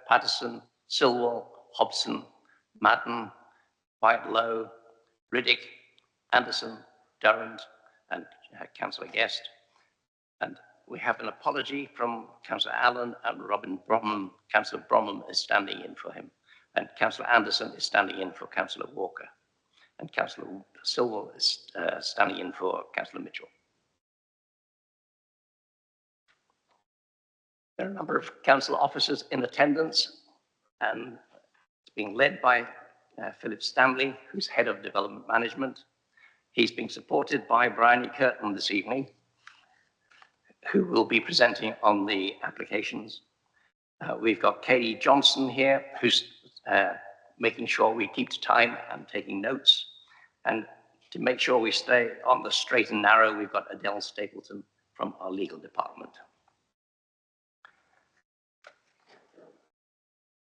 Patterson, Silwell, Hobson, Madden, Whitelow, Riddick, Anderson, Durrant, and Councillor Guest. And we have an apology from Councillor Allen and Robin Bromham. Councillor Bromham is standing in for him, and Councillor Anderson is standing in for Councillor Walker, and Councillor Silwell is standing in for Councillor Mitchell. There are a number of council officers in attendance, and it's being led by Philip Stanley, who's Head of Development Management. He's being supported by Bryony Curtin this evening, who will be presenting on the applications. We've got Katie Johnson here, who's making sure we keep to time and taking notes. And to make sure we stay on the straight and narrow, we've got Adele Stapleton from our legal department.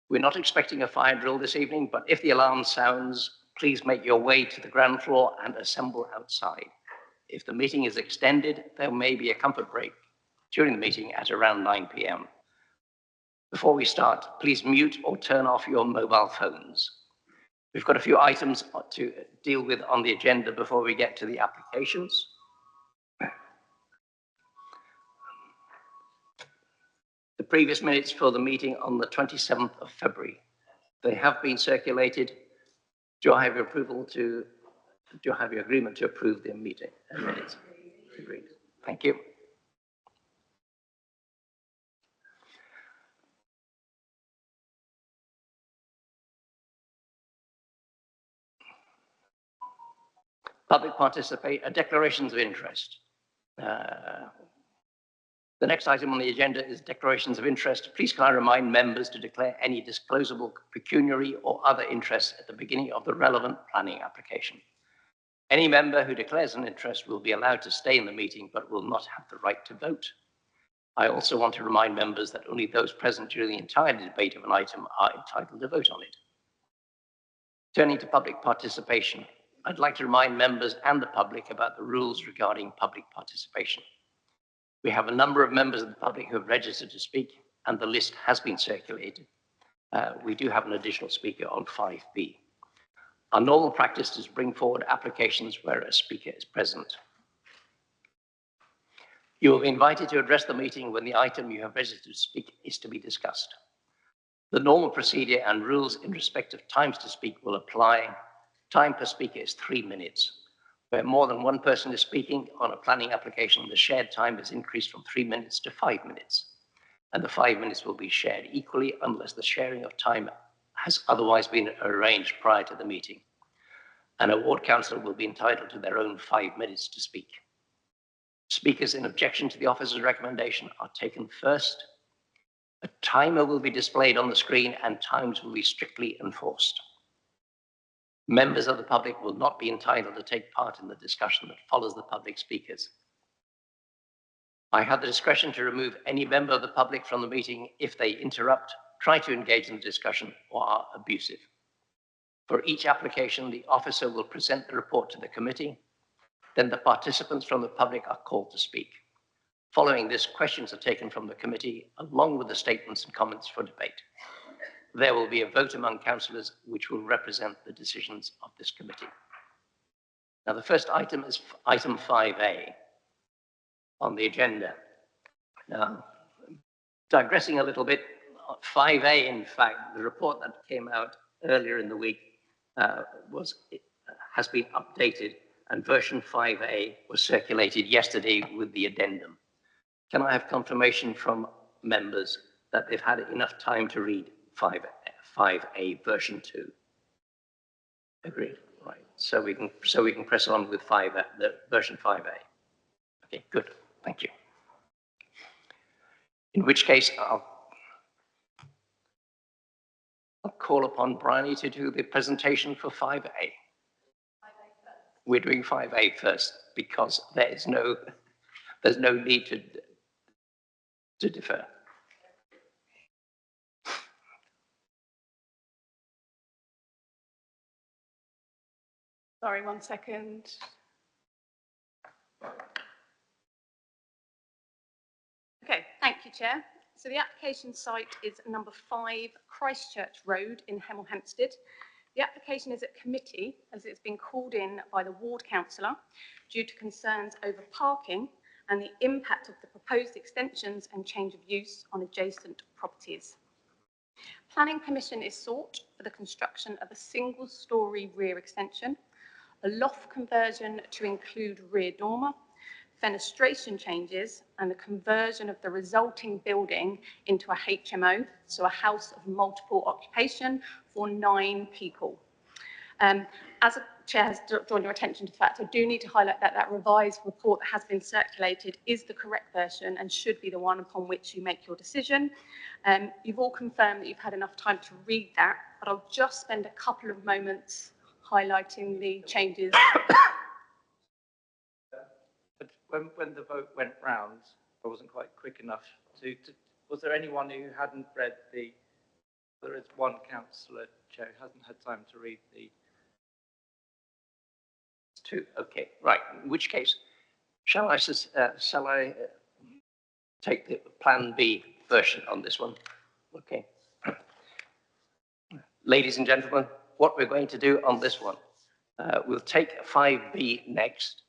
We're not expecting a fire drill this evening, but if the alarm sounds, please make your way to the ground floor and assemble outside. If the meeting is extended, there may be a comfort break during the meeting at around 9 p.m. Before we start, please mute or turn off your mobile phones. We've got a few items to deal with on the agenda before we get to the applications. The previous minutes for the meeting on the 27th of February. They have been circulated. Do I have your approval to, do I have your agreement to approve the meeting minutes? Agreed. Thank you. Public declarations of interest. The next item on the agenda is declarations of interest. Please can I remind members to declare any disclosable pecuniary or other interests at the beginning of the relevant planning application. Any member who declares an interest will be allowed to stay in the meeting but will not have the right to vote. I also want to remind members that only those present during the entire debate of an item are entitled to vote on it. Turning to public participation, I'd like to remind members and the public about the rules regarding public participation. We have a number of members of the public who have registered to speak, and the list has been circulated. We do have an additional speaker on 5B. Our normal practice is to bring forward applications where a speaker is present. You will be invited to address the meeting when the item you have registered to speak is to be discussed. The normal procedure and rules in respect of times to speak will apply. Time per speaker is 3 minutes. Where more than one person is speaking on a planning application, the shared time is increased from 3 minutes to 5 minutes. And the 5 minutes will be shared equally unless the sharing of time has otherwise been arranged prior to the meeting. An award councillor will be entitled to their own 5 minutes to speak. Speakers in objection to the officer's recommendation are taken first. A timer will be displayed on the screen and times will be strictly enforced. Members of the public will not be entitled to take part in the discussion that follows the public speakers. I have the discretion to remove any member of the public from the meeting if they interrupt, try to engage in the discussion, or are abusive. For each application, the officer will present the report to the committee. Then the participants from the public are called to speak. Following this, questions are taken from the committee, along with the statements and comments for debate. There will be a vote among councillors which will represent the decisions of this committee. Now, the first item is item 5A on the agenda. Now, digressing a little bit, 5A, in fact, the report that came out earlier in the week has been updated, and version 5A was circulated yesterday with the addendum. Can I have confirmation from members that they've had enough time to read 5A version 2? Agreed. Right. So we can press on with the version 5A. Okay, good. Thank you. In which case, I'll call upon Bryony to do the presentation for 5A. We're doing 5A first because there's no need to defer. Sorry, 1 second. Okay, thank you, Chair. So the application site is number 5 Christchurch Road in Hemel Hempstead. The application is at committee as it's been called in by the ward councillor due to concerns over parking and the impact of the proposed extensions and change of use on adjacent properties. Planning permission is sought for the construction of a single-storey rear extension, a loft conversion to include rear dormer, fenestration changes, and the conversion of the resulting building into a HMO, so a house of multiple occupation for 9 people. As the Chair has drawn your attention to the fact, I do need to highlight that that revised report that has been circulated is the correct version and should be the one upon which you make your decision. You've all confirmed that you've had enough time to read that, but I'll just spend a couple of moments highlighting the changes. But when the vote went round, I wasn't quite quick enough to was there anyone who hadn't read the, there is one councillor, Chair, who hasn't had time to read the. 2, okay, right, in which case, shall I take the Plan B version on this one? Okay. Ladies and gentlemen, what we're going to do on this one, we'll take 5B next.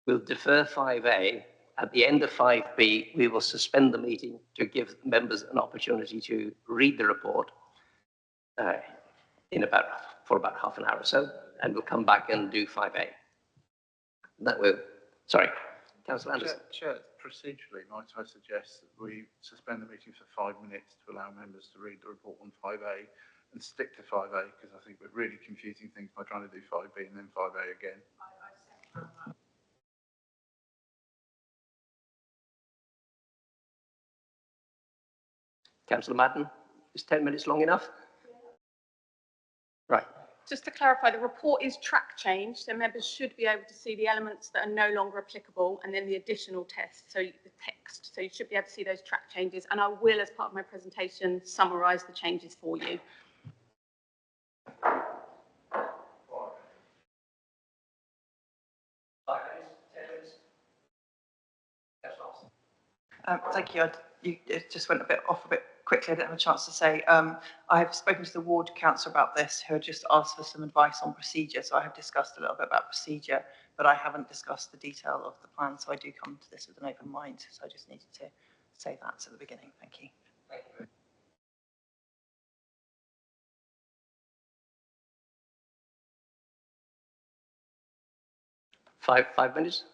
We'll defer 5A. At the end of 5B, we will suspend the meeting to give members an opportunity to read the report for about half an hour or so, and we'll come back and do 5A. That will, sorry, Councillor Anderson. Chair, procedurally, might I suggest that we suspend the meeting for 5 minutes to allow members to read the report on 5A and stick to 5A, because I think we're really confusing things by trying to do 5B and then 5A again. Councillor Madden, is 10 minutes long enough? Right. Just to clarify, the report is track changed, so members should be able to see the elements that are no longer applicable and then the additional text, so the text. So you should be able to see those track changes, and I will, as part of my presentation, summarise the changes for you. Thank you. It just went off a bit quickly. I didn't have a chance to say. I've spoken to the ward councillor about this, who had just asked for some advice on procedure. So I have discussed a little bit about procedure, but I haven't discussed the detail of the plan. So I do come to this with an open mind. So I just needed to say that at the beginning. Thank you. Thank you. 5 minutes?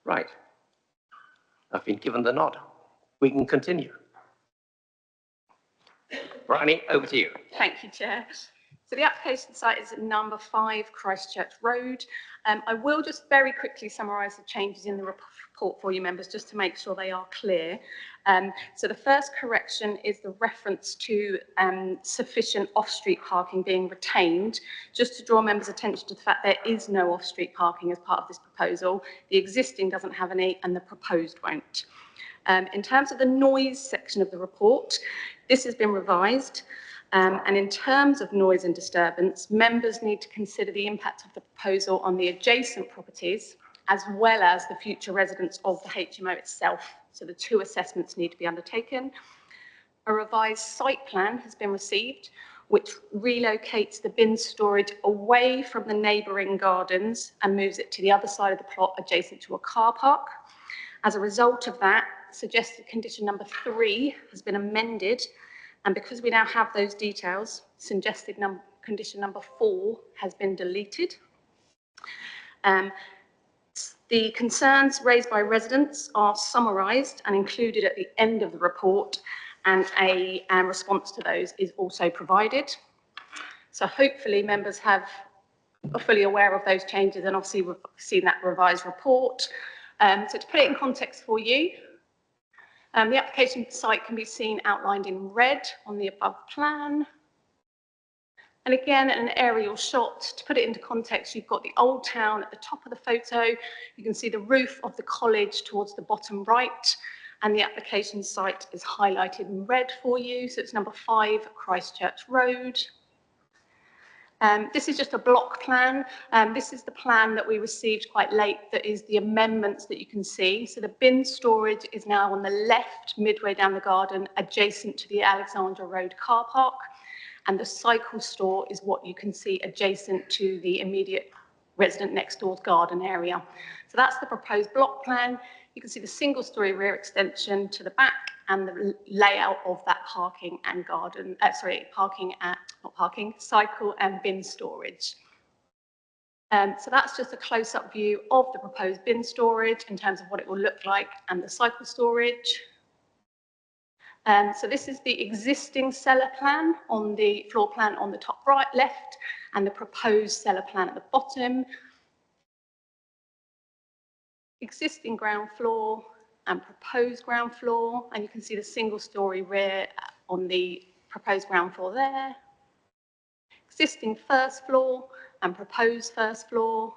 Right. I've been given the nod. We can continue. Bryony, over to you. Thank you, Chair. So the application site is at number 5 Christchurch Road. I will just very quickly summarise the changes in the report for you members, just to make sure they are clear. So the first correction is the reference to sufficient off-street parking being retained. Just to draw members' attention to the fact there is no off-street parking as part of this proposal. The existing doesn't have any and the proposed won't. In terms of the noise section of the report, this has been revised. And in terms of noise and disturbance, members need to consider the impact of the proposal on the adjacent properties, as well as the future residents of the HMO itself. So the two assessments need to be undertaken. A revised site plan has been received, which relocates the bin storage away from the neighbouring gardens and moves it to the other side of the plot adjacent to a car park. As a result of that, suggested condition number 3 has been amended, and because we now have those details, suggested condition number 4 has been deleted. The concerns raised by residents are summarised and included at the end of the report, and a response to those is also provided. So hopefully members are fully aware of those changes, and obviously we've seen that revised report. So to put it in context for you, the application site can be seen outlined in red on the above plan. And again, an aerial shot, to put it into context, you've got the old town at the top of the photo. You can see the roof of the college towards the bottom right, and the application site is highlighted in red for you. So it's number 5 Christchurch Road. This is just a block plan. This is the plan that we received quite late, that is the amendments that you can see. So the bin storage is now on the left, midway down the garden, adjacent to the Alexandra Road car park. And the cycle store is what you can see adjacent to the immediate resident next door's garden area. So that's the proposed block plan. You can see the single-storey rear extension to the back and the layout of that parking and garden, cycle and bin storage. So that's just a close-up view of the proposed bin storage in terms of what it will look like, and the cycle storage. So this is the existing cellar plan on the floor plan on the top right, left, and the proposed cellar plan at the bottom. Existing ground floor and proposed ground floor, and you can see the single-storey rear on the proposed ground floor there. Existing first floor and proposed first floor.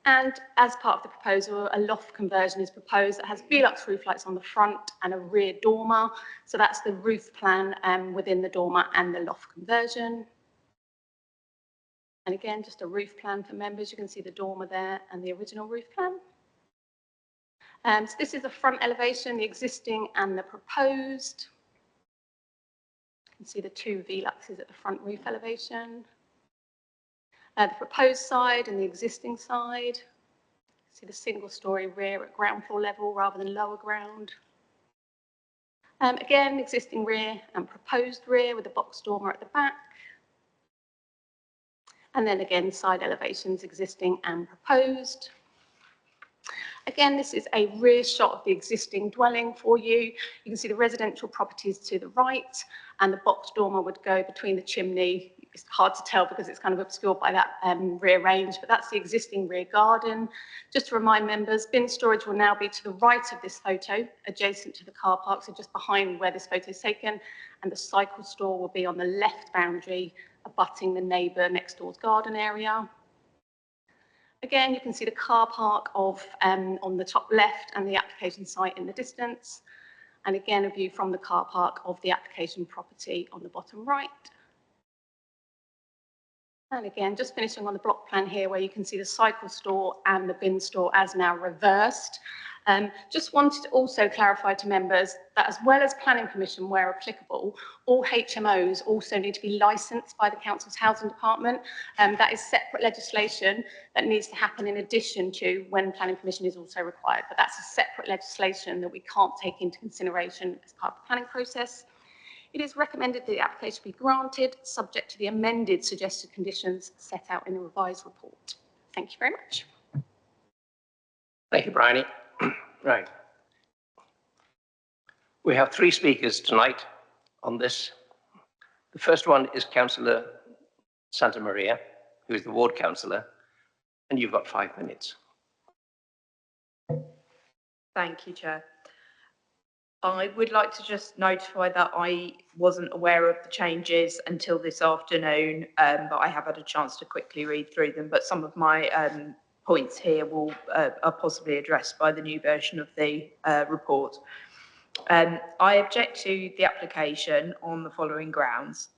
And as part of the proposal, a loft conversion is proposed that has Velux roof lights on the front and a rear dormer. So that's the roof plan within the dormer and the loft conversion. And again, just a roof plan for members. You can see the dormer there and the original roof plan. So this is the front elevation, the existing and the proposed. You can see the two Veluxes at the front roof elevation. The proposed side and the existing side. See the single-storey rear at ground floor level rather than lower ground. Again, existing rear and proposed rear with the box dormer at the back. And then again, side elevations, existing and proposed. Again, this is a rear shot of the existing dwelling for you. You can see the residential properties to the right, and the box dormer would go between the chimney. It's hard to tell because it's kind of obscured by that rear range, but that's the existing rear garden. Just to remind members, bin storage will now be to the right of this photo, adjacent to the car park, so just behind where this photo is taken, and the cycle store will be on the left boundary, abutting the neighbour next door's garden area. Again, you can see the car park on the top left and the application site in the distance. And again, a view from the car park of the application property on the bottom right. And again, just finishing on the block plan here, where you can see the cycle store and the bin store as now reversed. Just wanted to also clarify to members that as well as planning permission where applicable, all HMOs also need to be licensed by the Council's Housing Department. That is separate legislation that needs to happen in addition to when planning permission is also required. But that's a separate legislation that we can't take into consideration as part of the planning process. It is recommended that the application be granted, subject to the amended suggested conditions set out in the revised report. Thank you very much. Thank you, Bryony. Right. We have three speakers tonight on this. The first one is Councillor Santa Maria, who is the ward councillor, and you've got 5 minutes. Thank you, Chair. I would like to just notify that I wasn't aware of the changes until this afternoon, but I have had a chance to quickly read through them. But some of my points here are possibly addressed by the new version of the report. I object to the application on the following grounds.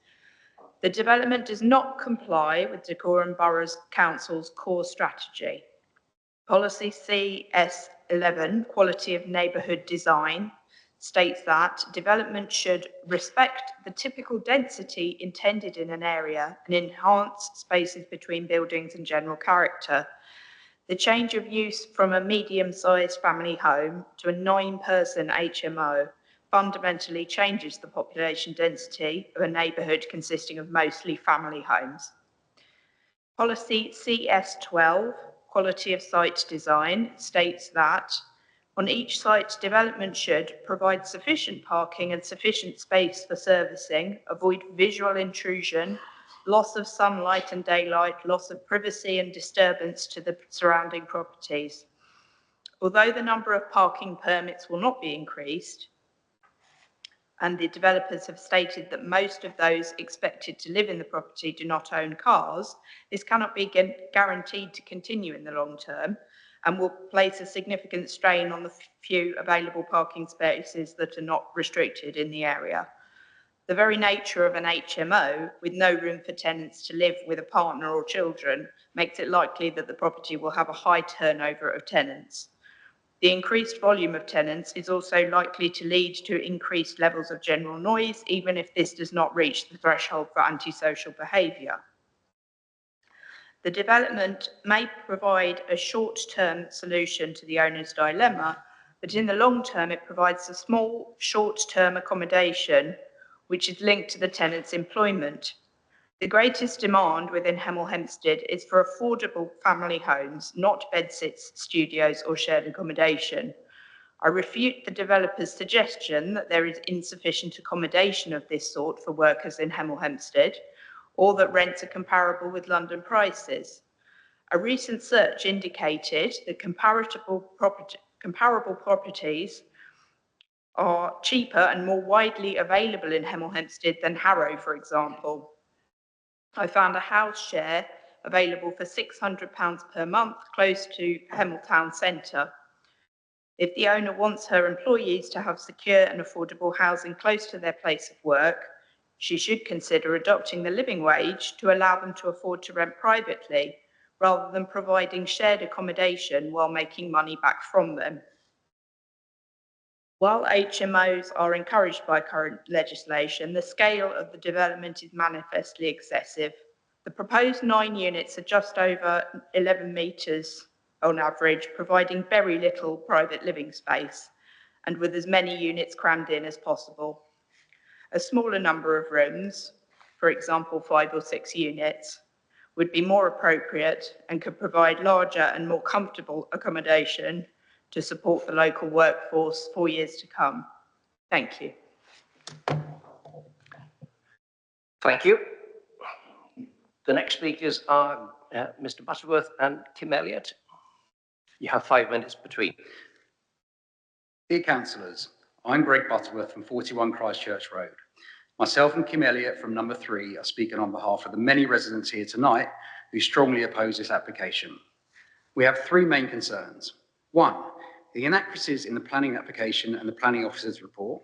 The development does not comply with Dacorum Borough Council's core strategy. Policy CS11, Quality of Neighbourhood Design, states that development should respect the typical density intended in an area and enhance spaces between buildings and general character. The change of use from a medium-sized family home to a 9-person HMO fundamentally changes the population density of a neighbourhood consisting of mostly family homes. Policy CS12, Quality of Site Design, states that on each site, development should provide sufficient parking and sufficient space for servicing, avoid visual intrusion, loss of sunlight and daylight, loss of privacy and disturbance to the surrounding properties. Although the number of parking permits will not be increased, and the developers have stated that most of those expected to live in the property do not own cars, this cannot be guaranteed to continue in the long term and will place a significant strain on the few available parking spaces that are not restricted in the area. The very nature of an HMO, with no room for tenants to live with a partner or children, makes it likely that the property will have a high turnover of tenants. The increased volume of tenants is also likely to lead to increased levels of general noise, even if this does not reach the threshold for antisocial behaviour. The development may provide a short-term solution to the owner's dilemma, but in the long term it provides a small, short-term accommodation which is linked to the tenant's employment. The greatest demand within Hemel Hempstead is for affordable family homes, not bedsits, studios or shared accommodation. I refute the developer's suggestion that there is insufficient accommodation of this sort for workers in Hemel Hempstead, or that rents are comparable with London prices. A recent search indicated that comparable properties are cheaper and more widely available in Hemel Hempstead than Harrow, for example. I found a house share available for £600 per month close to Hemel Town Centre. If the owner wants her employees to have secure and affordable housing close to their place of work, she should consider adopting the living wage to allow them to afford to rent privately, rather than providing shared accommodation while making money back from them. While HMOs are encouraged by current legislation, the scale of the development is manifestly excessive. The proposed 9 units are just over 11 metres on average, providing very little private living space, and with as many units crammed in as possible. A smaller number of rooms, for example 5 or 6 units, would be more appropriate and could provide larger and more comfortable accommodation to support the local workforce for years to come. Thank you. Thank you. The next speakers are Mr. Butterworth and Kim Elliott. You have 5 minutes between. Dear councillors, I'm Greg Butterworth from 41 Christchurch Road. Myself and Kim Elliott from number 3 are speaking on behalf of the many residents here tonight who strongly oppose this application. We have 3 main concerns. 1, the inaccuracies in the planning application and the planning officer's report.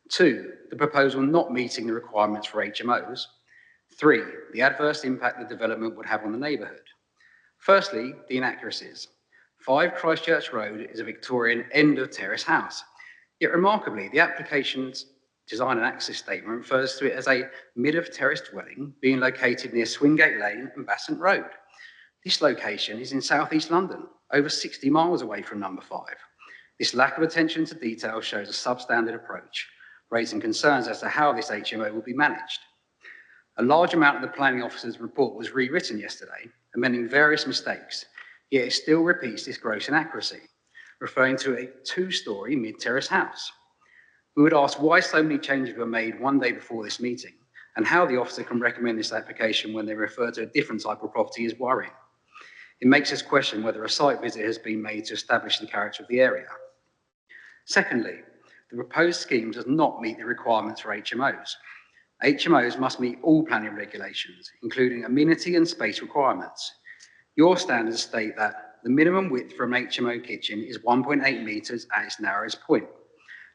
2, the proposal not meeting the requirements for HMOs. 3, the adverse impact the development would have on the neighbourhood. Firstly, the inaccuracies. 5 Christchurch Road is a Victorian end of terrace house. Yet remarkably, the application's design and access statement refers to it as a mid of terrace dwelling being located near Swingate Lane and Bassant Road. This location is in southeast London, over 60 miles away from number 5. This lack of attention to detail shows a substandard approach, raising concerns as to how this HMO will be managed. A large amount of the planning officer's report was rewritten yesterday, amending various mistakes, yet it still repeats this gross inaccuracy. referring to a two-storey mid-terrace house. We would ask why so many changes were made one day before this meeting, and how the officer can recommend this application when they refer to a different type of property is worrying. It makes us question whether a site visit has been made to establish the character of the area. Secondly, the proposed scheme does not meet the requirements for HMOs. HMOs must meet all planning regulations, including amenity and space requirements. Your standards state that the minimum width for an HMO kitchen is 1.8 metres at its narrowest point.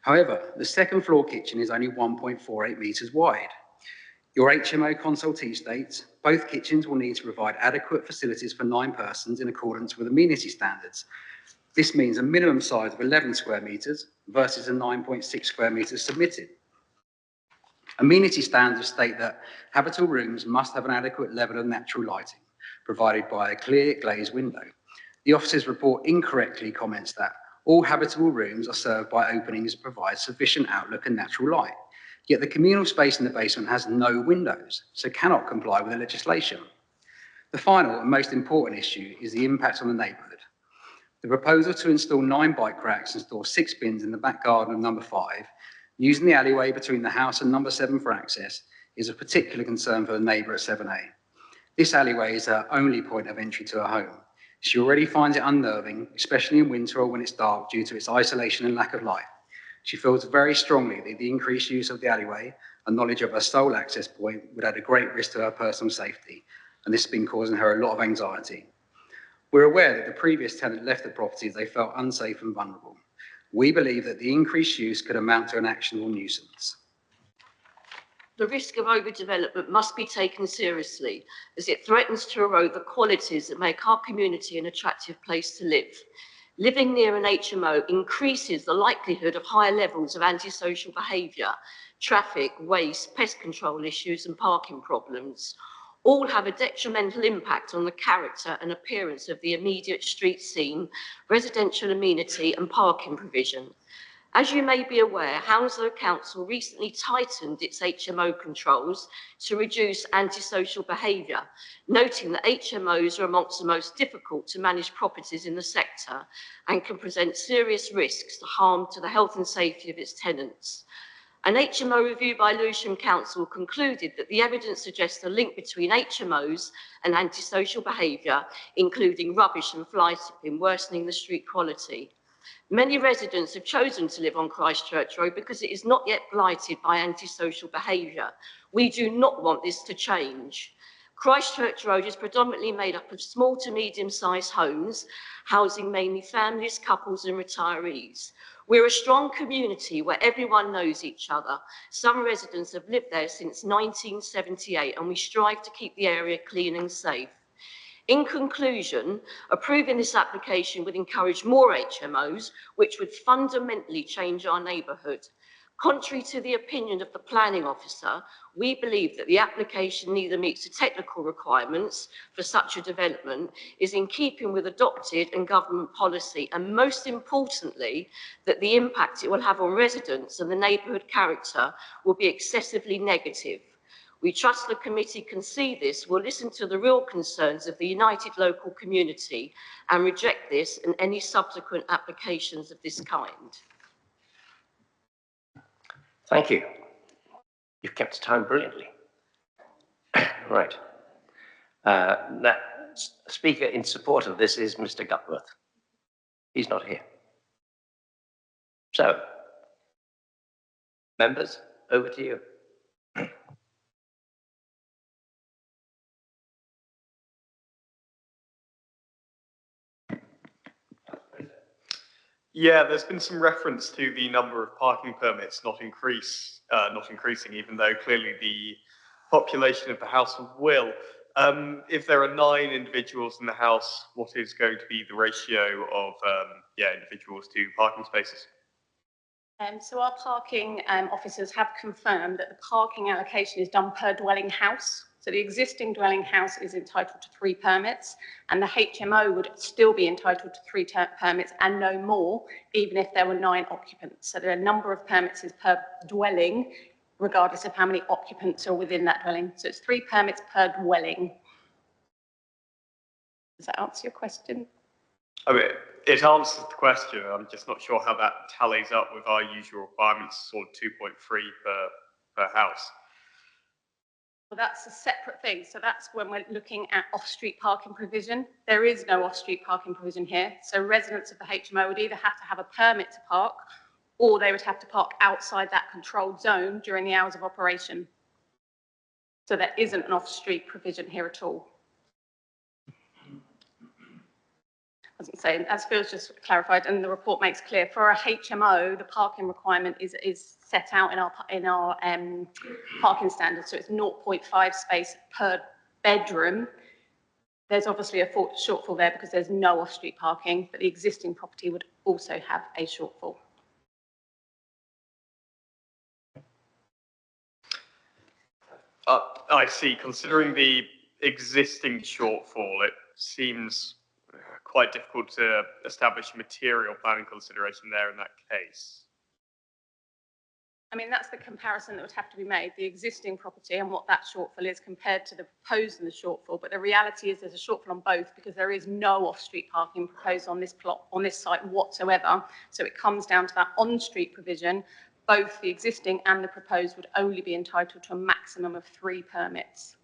However, the second floor kitchen is only 1.48 metres wide. Your HMO consultee states both kitchens will need to provide adequate facilities for 9 persons in accordance with amenity standards. This means a minimum size of 11 square metres versus the 9.6 square metres submitted. Amenity standards state that habitable rooms must have an adequate level of natural lighting, provided by a clear glazed window. The officer's report incorrectly comments that all habitable rooms are served by openings that provide sufficient outlook and natural light. Yet the communal space in the basement has no windows, so cannot comply with the legislation. The final and most important issue is the impact on the neighbourhood. The proposal to install 9 bike racks and store 6 bins in the back garden of number 5, using the alleyway between the house and number 7 for access, is of particular concern for the neighbour at 7A. This alleyway is her only point of entry to her home. She already finds it unnerving, especially in winter or when it's dark due to its isolation and lack of light. She feels very strongly that the increased use of the alleyway and knowledge of her sole access point would add a great risk to her personal safety, and this has been causing her a lot of anxiety. We're aware that the previous tenant left the property as they felt unsafe and vulnerable. We believe that the increased use could amount to an actionable nuisance. The risk of overdevelopment must be taken seriously, as it threatens to erode the qualities that make our community an attractive place to live. Living near an HMO increases the likelihood of higher levels of antisocial behaviour, traffic, waste, pest control issues and parking problems. All have a detrimental impact on the character and appearance of the immediate street scene, residential amenity and parking provision. As you may be aware, Hounslow Council recently tightened its HMO controls to reduce antisocial behaviour, noting that HMOs are amongst the most difficult to manage properties in the sector and can present serious risks to harm to the health and safety of its tenants. An HMO review by Lewisham Council concluded that the evidence suggests a link between HMOs and antisocial behaviour, including rubbish and fly tipping, worsening the street quality. Many residents have chosen to live on Christchurch Road because it is not yet blighted by antisocial behaviour. We do not want this to change. Christchurch Road is predominantly made up of small to medium-sized homes, housing mainly families, couples and retirees. We're a strong community where everyone knows each other. Some residents have lived there since 1978 and we strive to keep the area clean and safe. In conclusion, approving this application would encourage more HMOs, which would fundamentally change our neighbourhood. Contrary to the opinion of the planning officer, we believe that the application neither meets the technical requirements for such a development, is in keeping with adopted and government policy, and most importantly, that the impact it will have on residents and the neighbourhood character will be excessively negative. We trust the committee can see this, will listen to the real concerns of the united local community and reject this and any subsequent applications of this kind. Thank you. You've kept time brilliantly. Right. The speaker in support of this is Mr. Gutworth. He's not here. So, members, over to you. Yeah, there's been some reference to the number of parking permits not increasing, even though clearly the population of the house will. If there are 9 individuals in the house, what is going to be the ratio of individuals to parking spaces? So our parking officers have confirmed that the parking allocation is done per dwelling house. So the existing dwelling house is entitled to 3 permits, and the HMO would still be entitled to 3 permits and no more, even if there were 9 occupants. So the number of permits is per dwelling, regardless of how many occupants are within that dwelling. So it's 3 permits per dwelling. Does that answer your question? I mean, it answers the question. I'm just not sure how that tallies up with our usual requirements, sort of 2.3 per house. Well, that's a separate thing. So that's when we're looking at off-street parking provision. There is no off-street parking provision here. So residents of the HMO would either have to have a permit to park, or they would have to park outside that controlled zone during the hours of operation. So there isn't an off-street provision here at all. As I'm saying, as Phil's just clarified, and the report makes clear, for a HMO, the parking requirement is set out in our parking standards. So it's 0.5 space per bedroom. There's obviously a shortfall there because there's no off-street parking, but the existing property would also have a shortfall. I see. Considering the existing shortfall, it seems quite difficult to establish material planning consideration there in that case. I mean, that's the comparison that would have to be made, the existing property and what that shortfall is compared to the proposed and the shortfall. But the reality is there's a shortfall on both because there is no off-street parking proposed on this plot, on this site whatsoever. So it comes down to that on-street provision. Both the existing and the proposed would only be entitled to a maximum of 3 permits.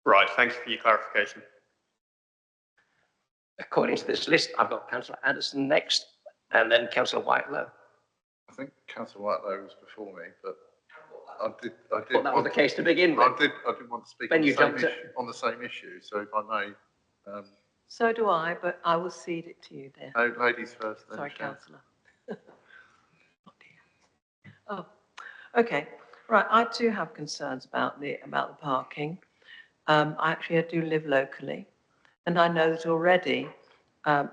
Right, thank you for your clarification. According to this list, I've got Councillor Anderson next, and then Councillor Whitelow. I think Councillor Whitelow was before me, but I did thought that was the case to begin with. I did want to speak on the same issue, so if I may. So do I, but I will cede it to you there. No, ladies first. Then Sorry, Chair. Councillor. Oh, okay. Right, I too have concerns about the parking. I actually do live locally, and I know that already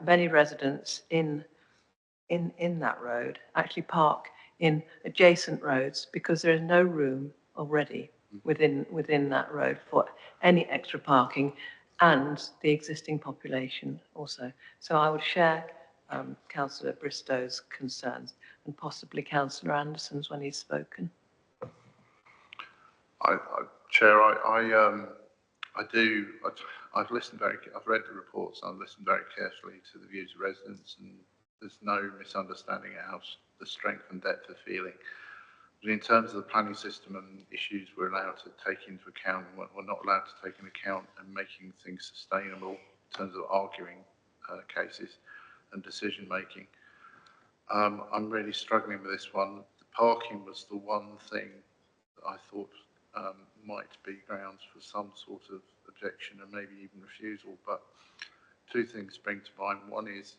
many residents in that road actually park in adjacent roads because there is no room already within that road for any extra parking, and the existing population also. So I would share Councillor Bristow's concerns and possibly Councillor Anderson's when he's spoken. Chair, I've listened I've read the reports and I've listened very carefully to the views of residents, and there's no misunderstanding of the strength and depth of feeling. But in terms of the planning system and issues we're allowed to take into account and what we're not allowed to take into account, and making things sustainable in terms of arguing cases and decision making, I'm really struggling with this one. The parking was the one thing that I thought might be grounds for some sort of objection and maybe even refusal, but 2 things spring to mind. One is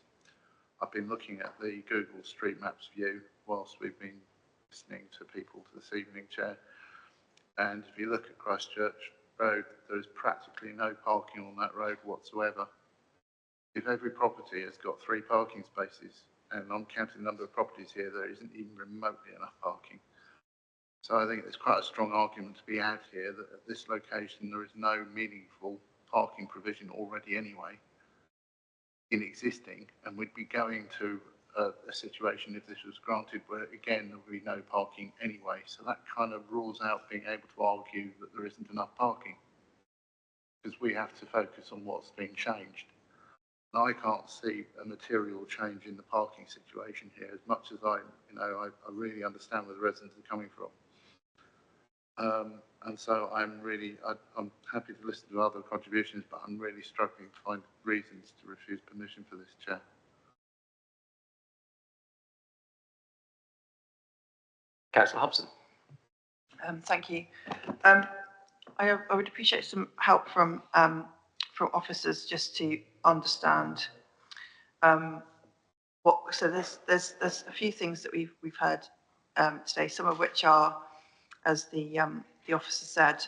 I've been looking at the Google Street Maps view whilst we've been listening to people this evening, Chair, and if you look at Christchurch Road, there is practically no parking on that road whatsoever. If every property has got 3 parking spaces, and I'm counting the number of properties here, there isn't even remotely enough parking. So I think there's quite a strong argument to be had here that at this location there is no meaningful parking provision already anyway in existing, and we'd be going to a situation, if this was granted, where again there would be no parking anyway. So that kind of rules out being able to argue that there isn't enough parking, because we have to focus on what's being changed. And I can't see a material change in the parking situation here, as much as I really understand where the residents are coming from. And so I'm happy to listen to other contributions, but I'm really struggling to find reasons to refuse permission for this, Chair. Councillor Hobson. Thank you. I would appreciate some help from officers just to understand so there's a few things that we've heard today, some of which are, as the officer said,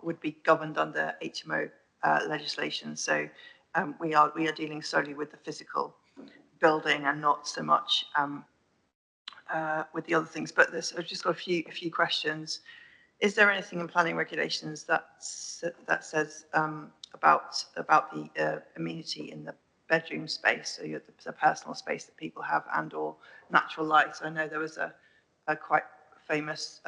would be governed under HMO legislation. So we are dealing solely with the physical building and not so much with the other things. But I've just got a few questions. Is there anything in planning regulations that says about the amenity in the bedroom space, so the personal space that people have, and or natural light? So I know there was a quite famous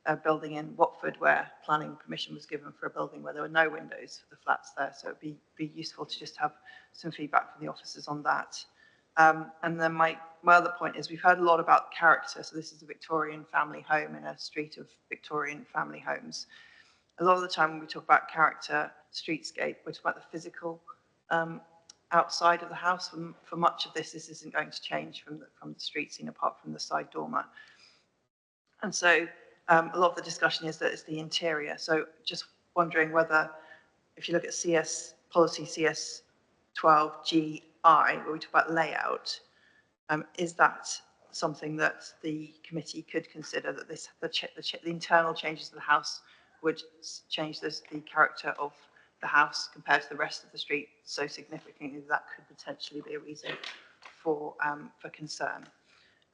a building in Watford where planning permission was given for a building where there were no windows for the flats there. So it'd be useful to just have some feedback from the officers on that. And then my other point is we've heard a lot about character. So this is a Victorian family home in a street of Victorian family homes. A lot of the time when we talk about character, streetscape, we're talking about the physical outside of the house. For much of this isn't going to change from the street scene apart from the side dormer. And so a lot of the discussion is that it's the interior. So just wondering whether, if you look at policy CS 12GI, where we talk about layout, is that something that the committee could consider, that the internal changes of the house would change the character of the house compared to the rest of the street so significantly that could potentially be a reason for concern.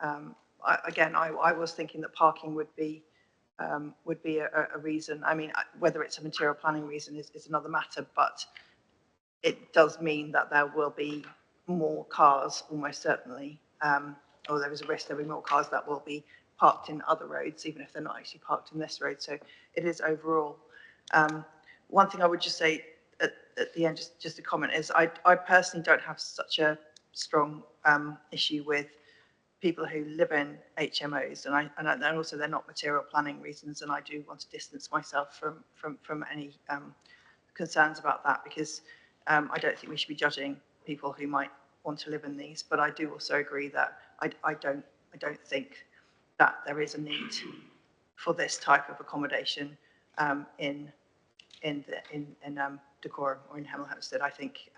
I was thinking that parking would be a reason. I mean, whether it's a material planning reason is another matter, but it does mean that there will be more cars, almost certainly, or there is a risk there'll be more cars that will be parked in other roads, even if they're not actually parked in this road. So it is overall. One thing I would just say at the end, just a comment, is I personally don't have such a strong issue with people who live in HMOs, and also they're not material planning reasons, and I do want to distance myself from any concerns about that, because I don't think we should be judging people who might want to live in these, but I do also agree that I don't think that there is a need for this type of accommodation in Dacorum or in Hemel Hempstead. I think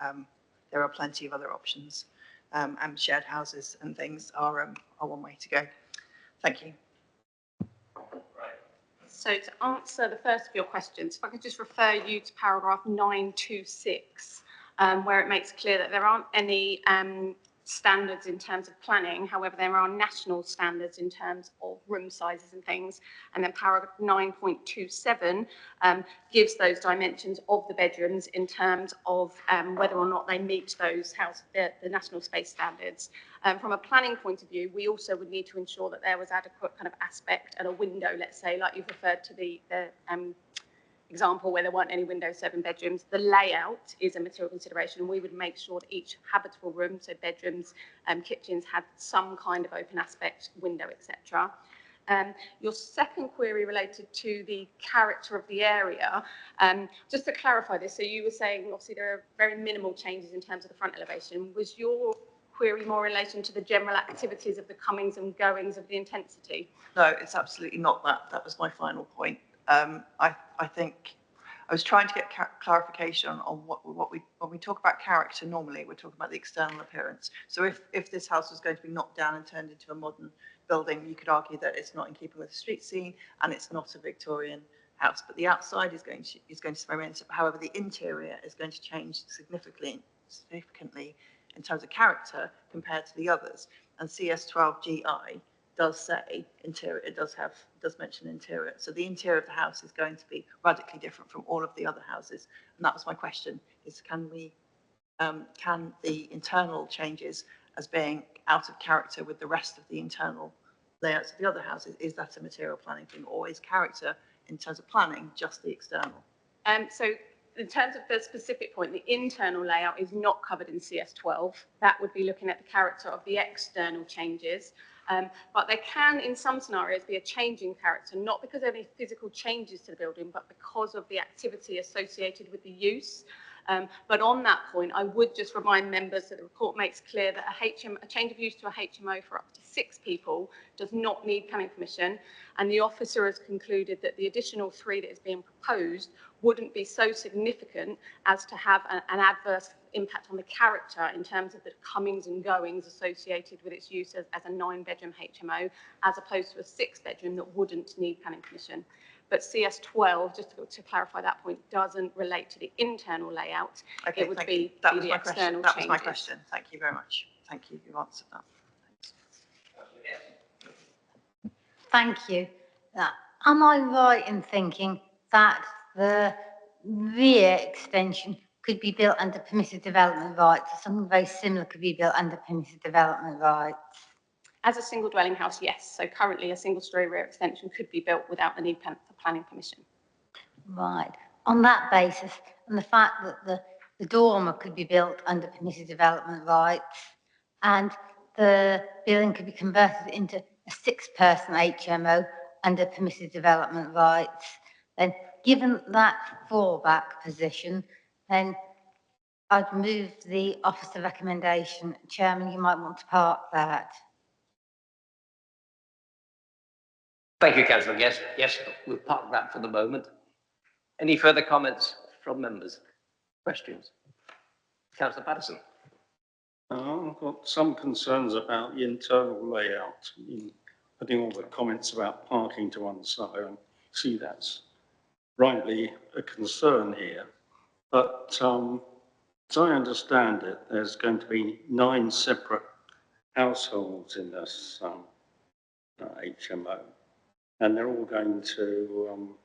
there are plenty of other options, and shared houses and things are one way to go. Thank you. So to answer the first of your questions, if I could just refer you to paragraph 926, where it makes clear that there aren't any standards in terms of planning. However, there are national standards in terms of room sizes and things. And then paragraph 9.27 gives those dimensions of the bedrooms in terms of whether or not they meet those the national space standards. From a planning point of view, we also would need to ensure that there was adequate kind of aspect and a window, let's say, like you've referred to the example where there weren't any windows, 7 bedrooms. The layout is a material consideration. We would make sure that each habitable room, so bedrooms, kitchens, had some kind of open aspect, window, etc. Your second query related to the character of the area. Just to clarify this, so you were saying obviously there are very minimal changes in terms of the front elevation. Was your query more in relation to the general activities of the comings and goings of the intensity? No, it's absolutely not that. That was my final point. I think I was trying to get clarification on when we talk about character, normally we're talking about the external appearance. So if this house was going to be knocked down and turned into a modern building, you could argue that it's not in keeping with the street scene and it's not a Victorian house, but the outside is going to remain. However, the interior is going to change significantly in terms of character compared to the others. And CS12GI does say interior, it does mention interior. So the interior of the house is going to be radically different from all of the other houses. And that was my question, is can the internal changes as being out of character with the rest of the internal layouts of the other houses, is that a material planning thing, or is character in terms of planning just the external? So in terms of the specific point, the internal layout is not covered in CS12. That would be looking at the character of the external changes. But there can, in some scenarios, be a change in character, not because of any physical changes to the building, but because of the activity associated with the use. But on that point, I would just remind members that the report makes clear that a change of use to a HMO for up to 6 people does not need planning permission, and the officer has concluded that the additional 3 that is being proposed wouldn't be so significant as to have an adverse impact on the character in terms of the comings and goings associated with its use as a 9-bedroom HMO, as opposed to a 6-bedroom that wouldn't need planning permission. But CS12, just to clarify that point, doesn't relate to the internal layout. Okay, it would be that was the my external question. That was changes. my question. Thank you very much. Thank you. You've answered that. Thank you. Am I right in thinking that the rear extension could be built under permissive development rights, or something very similar could be built under permissive development rights? As a single dwelling house, yes. So currently a single story rear extension could be built without the need for planning permission. Right. On that basis, and the fact that the dormer could be built under permitted development rights and the building could be converted into a 6-person HMO under permitted development rights, then given that fallback position, then I'd move the officer recommendation. Chairman, you might want to park that. Thank you, Councillor. Yes, we'll park that for the moment. Any further comments from members? Questions? Councillor Patterson. I've got some concerns about the internal layout, putting all the comments about parking to one side. I see that's rightly a concern here, but as I understand it, there's going to be 9 separate households in this HMO, and they're all going to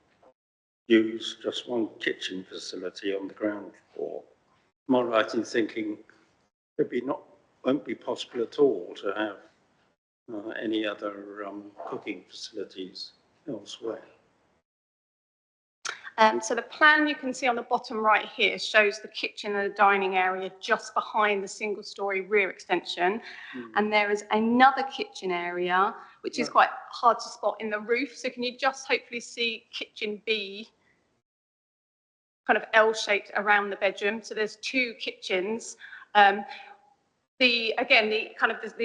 use just one kitchen facility on the ground floor. Am I right in thinking won't be possible at all to have any other cooking facilities elsewhere? So the plan you can see on the bottom right here shows the kitchen and the dining area just behind the single story rear extension. And there is another kitchen area, which is quite hard to spot in the roof. So can you just hopefully see kitchen B, kind of L-shaped around the bedroom? So there's 2 kitchens. The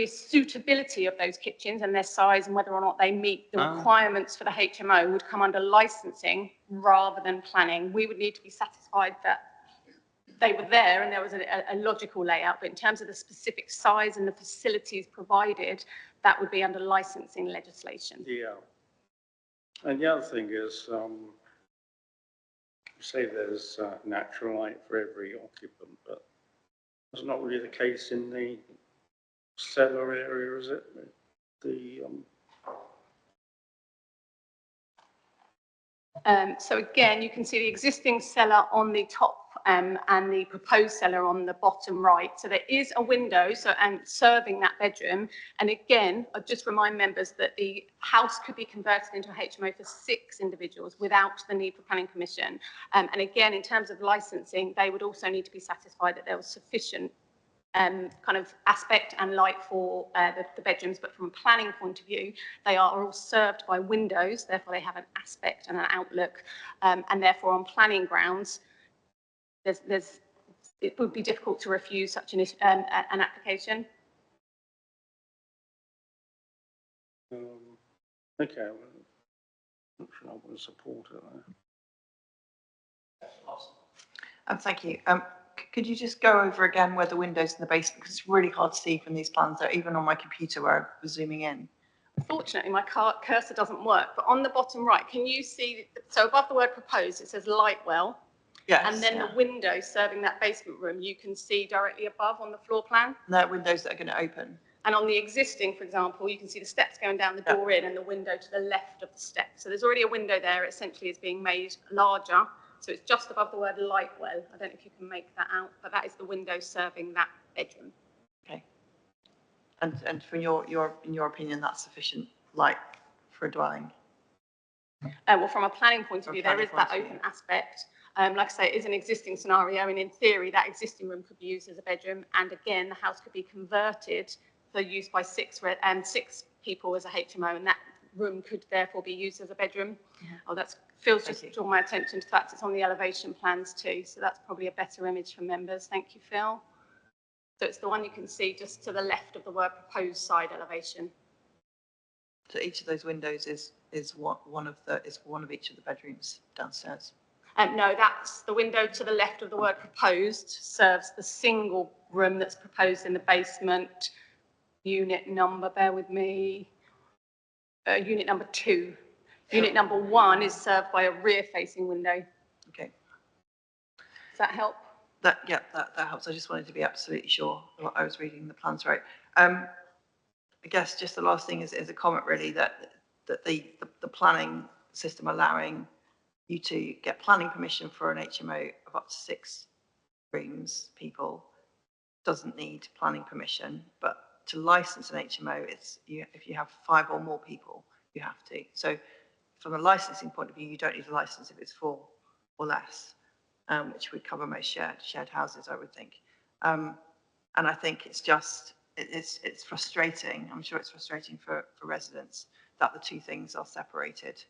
suitability of those kitchens and their size and whether or not they meet the requirements for the HMO would come under licensing rather than planning. We would need to be satisfied that they were there and there was a logical layout, but in terms of the specific size and the facilities provided, that would be under licensing legislation. Yeah. And the other thing is, say there's natural light for every occupant, but that's not really the case in the cellar area, is it? So again, you can see the existing cellar on the top and the proposed cellar on the bottom right. So there is a window and serving that bedroom. And again, I'll just remind members that the house could be converted into a HMO for 6 individuals without the need for planning permission. And again, in terms of licensing, they would also need to be satisfied that there was sufficient kind of aspect and light for the bedrooms, but from a planning point of view, they are all served by windows, therefore they have an aspect and an outlook, and therefore on planning grounds, it would be difficult to refuse such an application. Okay, well, I'm not sure I want to support it there. Thank you. Could you just go over again where the windows in the basement, because it's really hard to see from these plans, there, even on my computer where I was zooming in. Unfortunately, my cursor doesn't work, but on the bottom right, can you see, so above the word proposed, it says light well. Yes. And then the window serving that basement room, you can see directly above on the floor plan. And they're windows that are going to open. And on the existing, for example, you can see the steps going down the door in and the window to the left of the step. So there's already a window there, it essentially is being made larger. So it's just above the word light well. I don't know if you can make that out, but that is the window serving that bedroom. Okay. And from in your opinion, that's sufficient light for a dwelling? Well, from a planning point of view, there is that open aspect. Like I say, it is an existing scenario, and in theory, that existing room could be used as a bedroom. And again, the house could be converted for use by 6 people as a HMO, and that room could therefore be used as a bedroom. Oh, Phil's just drawn my attention to that. It's on the elevation plans too, so that's probably a better image for members. Thank you, Phil. So it's the one you can see just to the left of the word proposed side elevation. So each of those windows is one of each of the bedrooms downstairs. No, that's the window to the left of the word proposed serves the single room that's proposed in the basement. Unit number, bear with me. Unit number 2. Unit number 1 is served by a rear-facing window. Okay. Does that help? That helps. I just wanted to be absolutely sure that I was reading the plans right. I guess just the last thing is a comment really that the planning system allowing you to get planning permission for an HMO of up to 6 rooms, people, doesn't need planning permission, but to license an HMO, if you have 5 or more people, you have to. So from a licensing point of view, you don't need a license if it's 4 or less, which would cover most shared houses, I would think. And I think it's just, it's frustrating. I'm sure it's frustrating for residents that the two things are separated.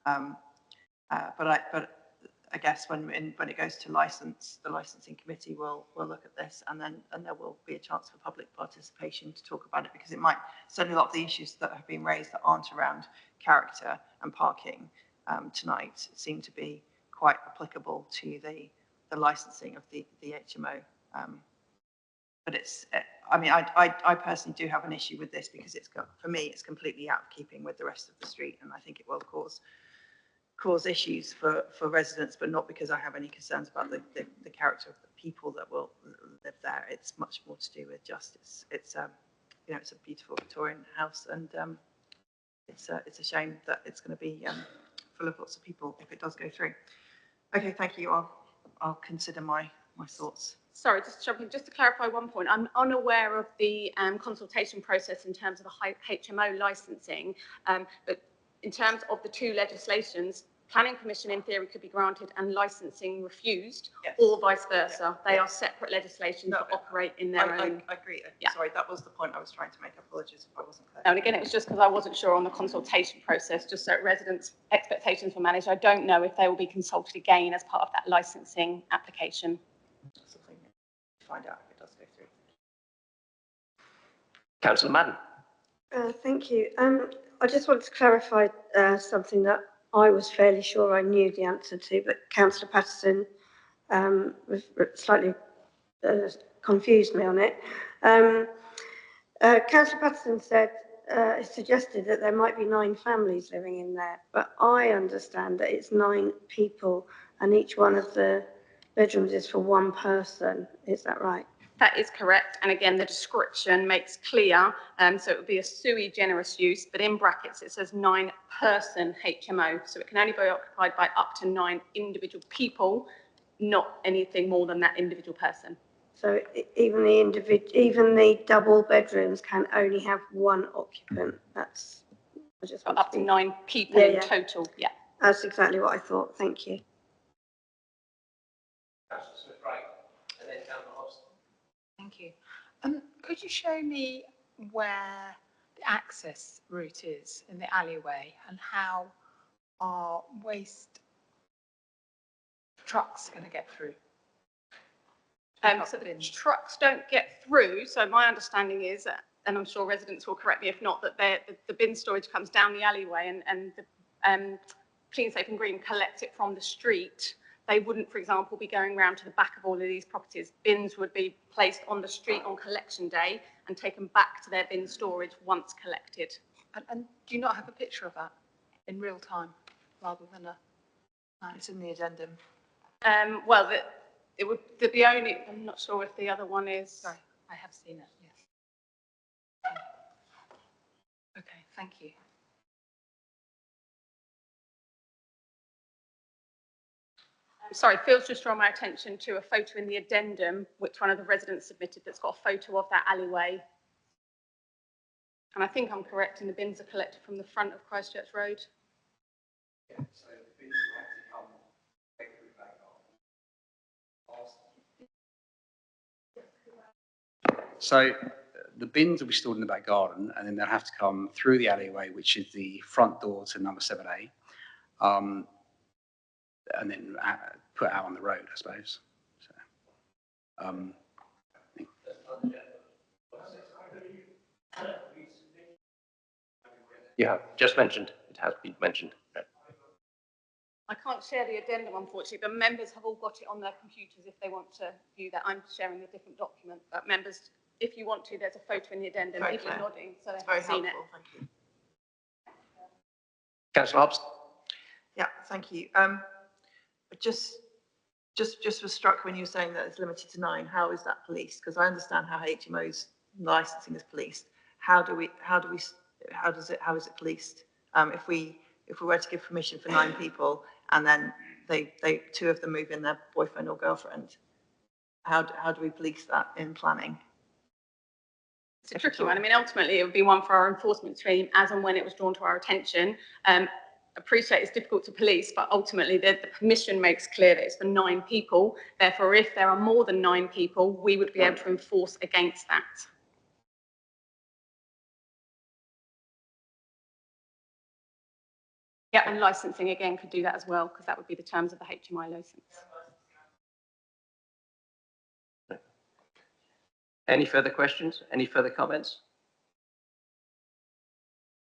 But I guess when it goes to license, the licensing committee will look at this, and there will be a chance for public participation to talk about it, because it might, certainly a lot of the issues that have been raised that aren't around character and parking tonight seem to be quite applicable to the licensing of the HMO. But it's, I mean, I personally do have an issue with this, because for me, it's completely out of keeping with the rest of the street, and I think it will cause issues for residents, but not because I have any concerns about the character of the people that will live there. It's much more to do with justice. It's you know, it's a beautiful Victorian house, and it's a shame that it's going to be full of lots of people if it does go through. Okay, thank you. I'll consider my thoughts. Sorry, just jumping, just to clarify one point. I'm unaware of the consultation process in terms of the HMO licensing, but in terms of the two legislations, planning permission in theory could be granted and licensing refused, yes, or vice versa. Yeah. They are separate legislations that operate in their own. I agree. Yeah. Sorry, that was the point I was trying to make. Apologies if I wasn't clear. And again, it was just because I wasn't sure on the consultation process, just so residents' expectations were managed. I don't know if they will be consulted again as part of that licensing application. Something to find out if it does go through. Councillor Madden. Thank you. I just wanted to clarify something that I was fairly sure I knew the answer to, but Councillor Patterson was slightly confused me on it. Councillor Patterson suggested that there might be 9 families living in there, but I understand that it's 9 people and each one of the bedrooms is for 1 person. Is that right? That is correct, and again the description makes clear, so it would be a sui generis use, but in brackets it says 9-person HMO, so it can only be occupied by up to 9 individual people, not anything more than that individual person. So even the double bedrooms can only have 1 occupant. That's up to 9 people in total. Yeah, that's exactly what I thought. Thank you. Thank you. Could you show me where the access route is in the alleyway and how our waste trucks going to get through? So the trucks don't get through. So my understanding is, and I'm sure residents will correct me if not, that the bin storage comes down the alleyway and the Clean, Safe and Green collects it from the street. They wouldn't, for example, be going around to the back of all of these properties. Bins would be placed on the street on collection day and taken back to their bin storage once collected. And do you not have a picture of that in real time rather than a... No, it's in the addendum. Well, it would the only... I'm not sure if the other one is... Sorry, I have seen it, yes. Okay, thank you. Sorry, Phil's just drawn my attention to a photo in the addendum, which one of the residents submitted, that's got a photo of that alleyway. And I think I'm correct, and the bins are collected from the front of Christchurch Road. Yeah, so the bins have to come straight through the back garden. So the bins will be stored in the back garden, and then they'll have to come through the alleyway, which is the front door to number 7A. And then put out on the road, I suppose. So, You have just mentioned, it has been mentioned. I can't share the addendum, unfortunately, but members have all got it on their computers if they want to view that. I'm sharing a different document, but members, if you want to, there's a photo in the addendum. People are nodding, so they've seen it. Thank you. Councillor Hobbs. Yeah, thank you. Just was struck when you were saying that it's limited to 9. How is that policed? Because I understand how HMOs licensing is policed. How is it policed? If we were to give permission for 9 people and then 2 of them move in their boyfriend or girlfriend, how do we police that in planning? It's a tricky one. I mean, ultimately, it would be one for our enforcement team as and when it was drawn to our attention. Appreciate it's difficult to police, but ultimately the permission makes clear that it's for 9 people. Therefore, if there are more than 9 people, we would be able to enforce against that. Yeah, and licensing again could do that as well, because that would be the terms of the HMI licence. Any further questions? Any further comments?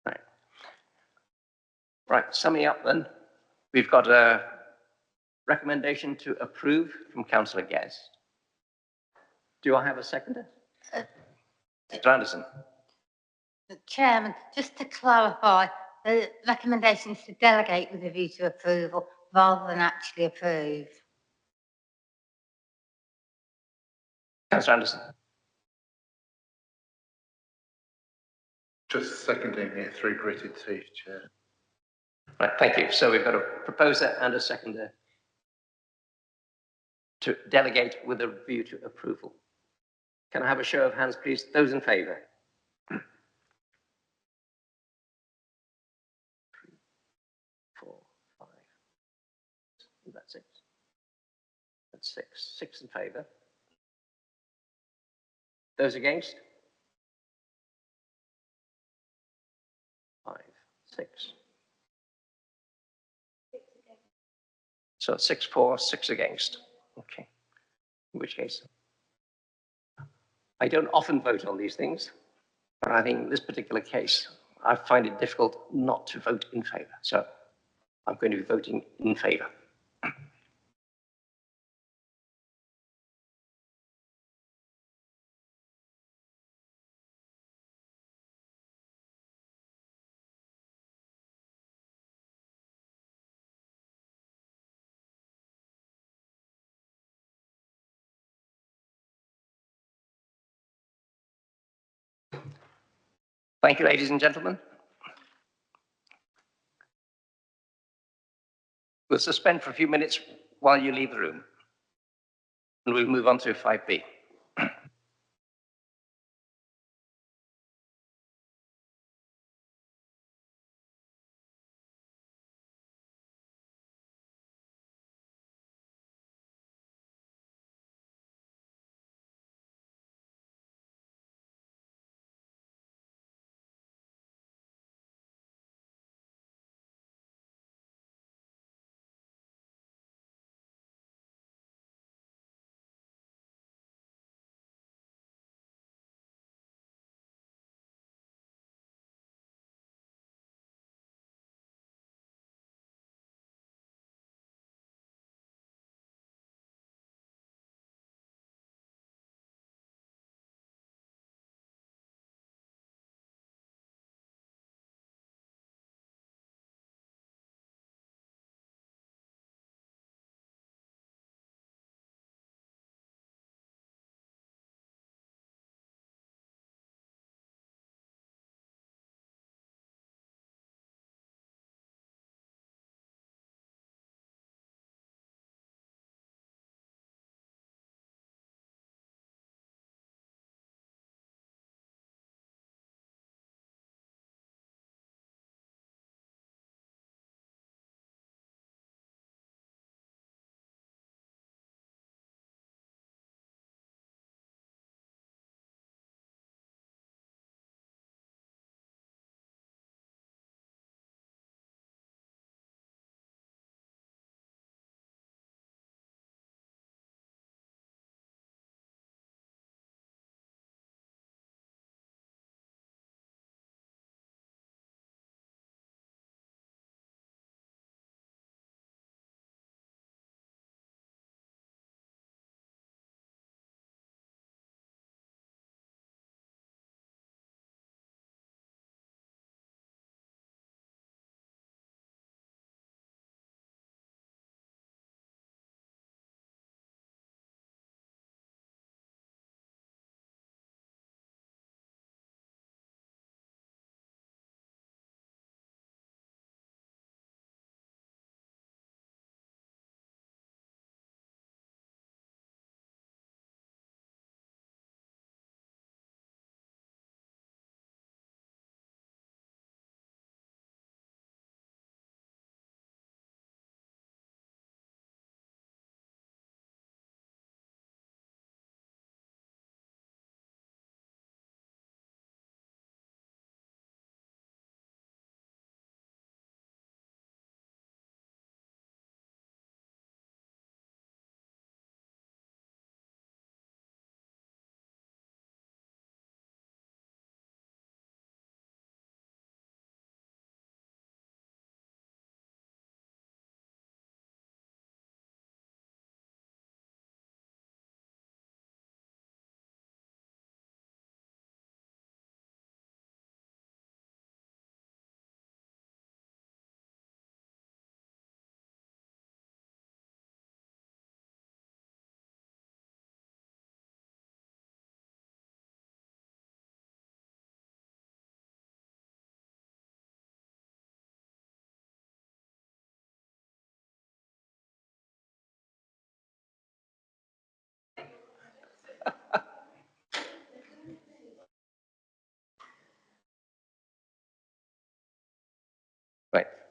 Right. Right, summing up then, we've got a recommendation to approve from Councillor Guest. Do I have a seconder? Mr. Anderson. Chairman, just to clarify, the recommendation is to delegate with a view to approval rather than actually approve. Councillor Anderson. Just seconding it through gritted teeth, Chair. Right, thank you. So we've got a proposer and a seconder to delegate with a view to approval. Can I have a show of hands, please? Those in favour? 3, 4, 5. Is that 6? That's 6. 6 in favour. Those against? 5, 6. So 6 for, 6 against. Okay. In which case, I don't often vote on these things, but I think in this particular case, I find it difficult not to vote in favour. So I'm going to be voting in favour. Thank you, ladies and gentlemen. We'll suspend for a few minutes while you leave the room, and we'll move on to 5B.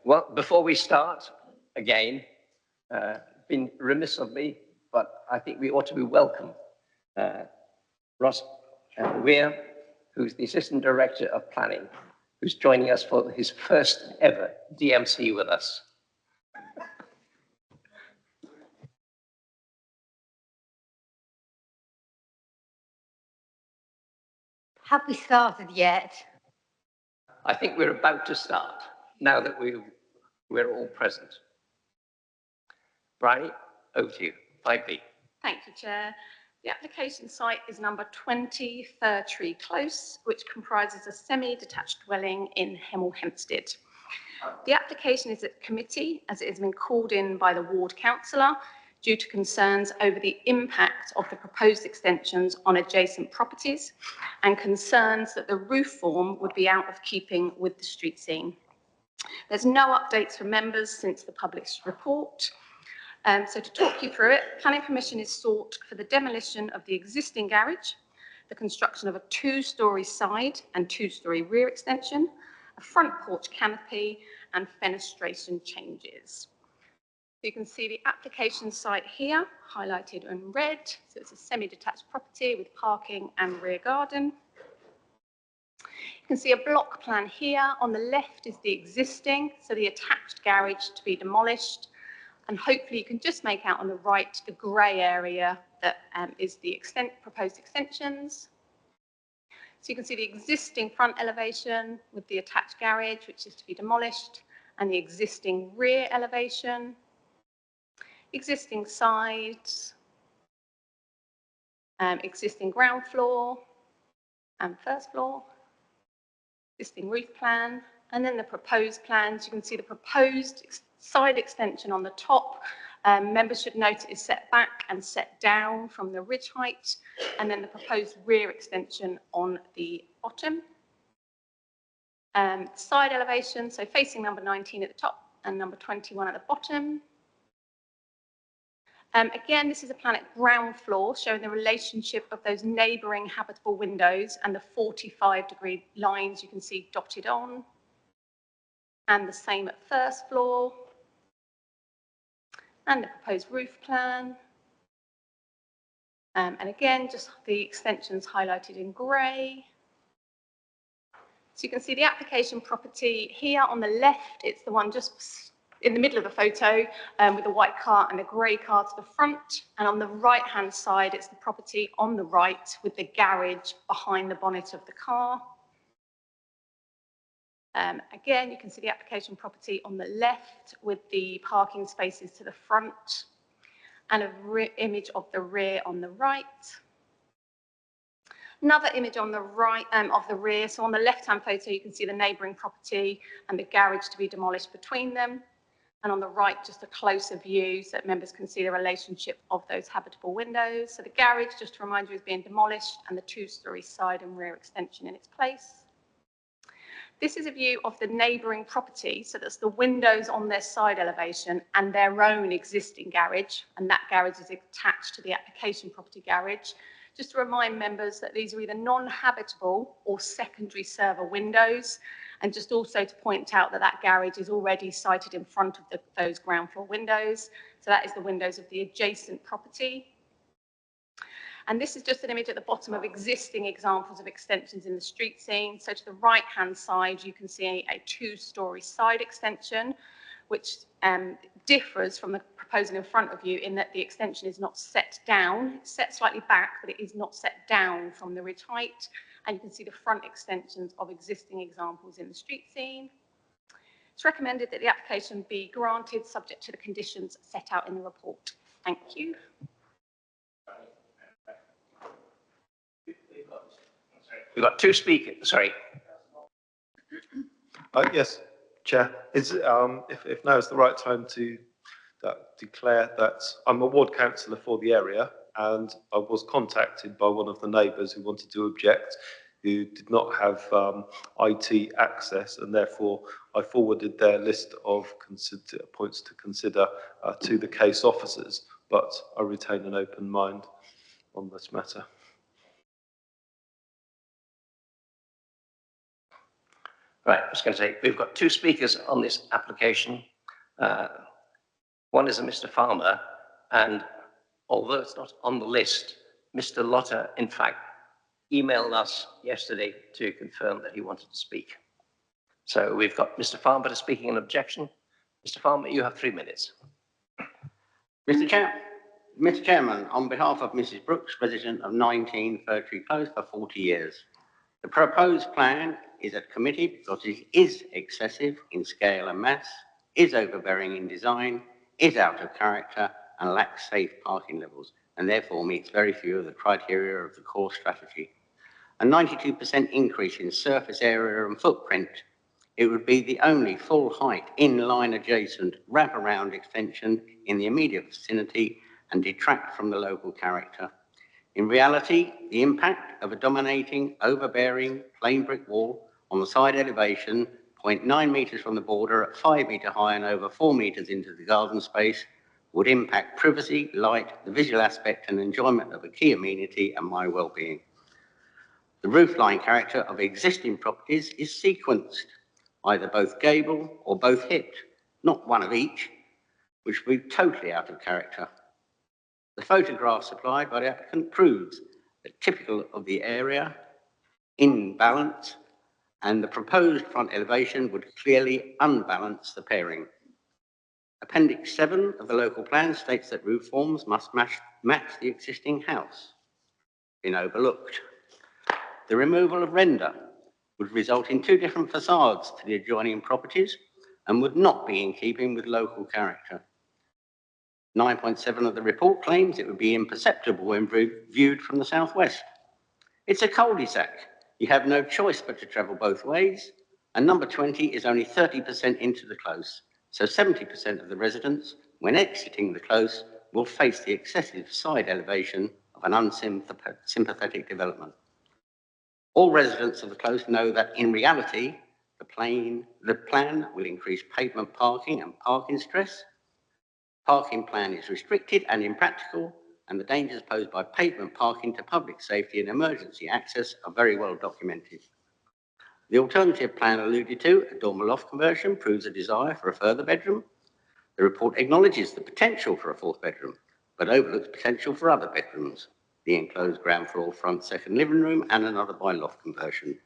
Well, before we start, again, been remiss of me, but I think we ought to be welcome. Ross Weir, who's the Assistant Director of Planning, who's joining us for his first ever DMC with us. Have we started yet? I think we're about to start, now that we're all present. Bryony, over to you, 5B. Thank you, Chair. The application site is number 20, Fir Tree Close, which comprises a semi-detached dwelling in Hemel Hempstead. The application is at committee as it has been called in by the ward councillor due to concerns over the impact of the proposed extensions on adjacent properties and concerns that the roof form would be out of keeping with the street scene. There's no updates from members since the published report. So to talk you through it, planning permission is sought for the demolition of the existing garage, the construction of a 2-storey side and 2-storey rear extension, a front porch canopy, and fenestration changes. So you can see the application site here, highlighted in red. So it's a semi-detached property with parking and rear garden. You can see a block plan here. On the left is the existing, so the attached garage to be demolished. And hopefully you can just make out on the right the grey area that is the proposed extensions. So you can see the existing front elevation with the attached garage, which is to be demolished, and the existing rear elevation, existing sides, existing ground floor and first floor, existing roof plan, and then the proposed plans. You can see the proposed side extension on the top. Members should note it is set back and set down from the ridge height, and then the proposed rear extension on the bottom. Side elevation, so facing number 19 at the top and number 21 at the bottom. Again, this is a plan at ground floor showing the relationship of those neighbouring habitable windows and the 45-degree lines you can see dotted on. And the same at first floor. And the proposed roof plan. And again, just the extensions highlighted in grey. So you can see the application property here on the left. It's the one just in the middle of the photo with the white car and the grey car to the front. And on the right-hand side, it's the property on the right with the garage behind the bonnet of the car. Again, you can see the application property on the left with the parking spaces to the front and an image of the rear on the right. Another image on the right of the rear. So on the left-hand photo, you can see the neighbouring property and the garage to be demolished between them. And on the right, just a closer view so that members can see the relationship of those habitable windows. So the garage, just to remind you, is being demolished and the 2-storey side and rear extension in its place. This is a view of the neighbouring property, so that's the windows on their side elevation and their own existing garage, and that garage is attached to the application property garage. Just to remind members that these are either non-habitable or secondary server windows, and just also to point out that that garage is already sited in front of those ground floor windows, so that is the windows of the adjacent property. And this is just an image at the bottom of existing examples of extensions in the street scene. So to the right-hand side, you can see a 2-storey side extension, which differs from the proposal in front of you in that the extension is not set down. It's set slightly back, but it is not set down from the ridge height. And you can see the front extensions of existing examples in the street scene. It's recommended that the application be granted subject to the conditions set out in the report. Thank you. We've got 2 speakers, sorry. Yes, Chair. If now is the right time to declare that I'm a ward councillor for the area, and I was contacted by one of the neighbours who wanted to object, who did not have IT access, and therefore I forwarded their list of points to consider to the case officers, but I retain an open mind on this matter. Right, I was going to say, we've got two speakers on this application. One is a Mr. Farmer, and although it's not on the list, Mr. Lotter, in fact, emailed us yesterday to confirm that he wanted to speak. So we've got Mr. Farmer to speaking in objection. Mr. Farmer, you have 3 minutes. Mr. Chairman, on behalf of Mrs. Brooks, resident of 19 Fir Tree Close for 40 years, the proposed plan is at committee because it is excessive in scale and mass, is overbearing in design, is out of character and lacks safe parking levels, and therefore meets very few of the criteria of the core strategy. A 92% increase in surface area and footprint, it would be the only full height, in-line adjacent, wraparound extension in the immediate vicinity and detract from the local character. In reality, the impact of a dominating, overbearing, plain brick wall on the side elevation, 0.9 metres from the border at 5 metre high and over 4 metres into the garden space, would impact privacy, light, the visual aspect and enjoyment of a key amenity and my well-being. The roofline character of existing properties is sequenced, either both gable or both hip, not one of each, which would be totally out of character. The photograph supplied by the applicant proves that typical of the area, in balance, and the proposed front elevation would clearly unbalance the pairing. Appendix 7 of the local plan states that roof forms must match the existing house. Been overlooked. The removal of render would result in two different facades to the adjoining properties and would not be in keeping with local character. 9.7 of the report claims it would be imperceptible when viewed from the southwest. It's a cul-de-sac. You have no choice but to travel both ways, and number 20 is only 30% into the close, so 70% of the residents, when exiting the close, will face the excessive side elevation of an unsympathetic development. All residents of the close know that in reality, the plan will increase pavement parking and parking stress. Parking plan is restricted and impractical, and the dangers posed by pavement parking to public safety and emergency access are very well documented. The alternative plan alluded to, a dormer loft conversion, proves a desire for a further bedroom. The report acknowledges the potential for a fourth bedroom, but overlooks potential for other bedrooms, the enclosed ground floor front second living room and another by loft conversion.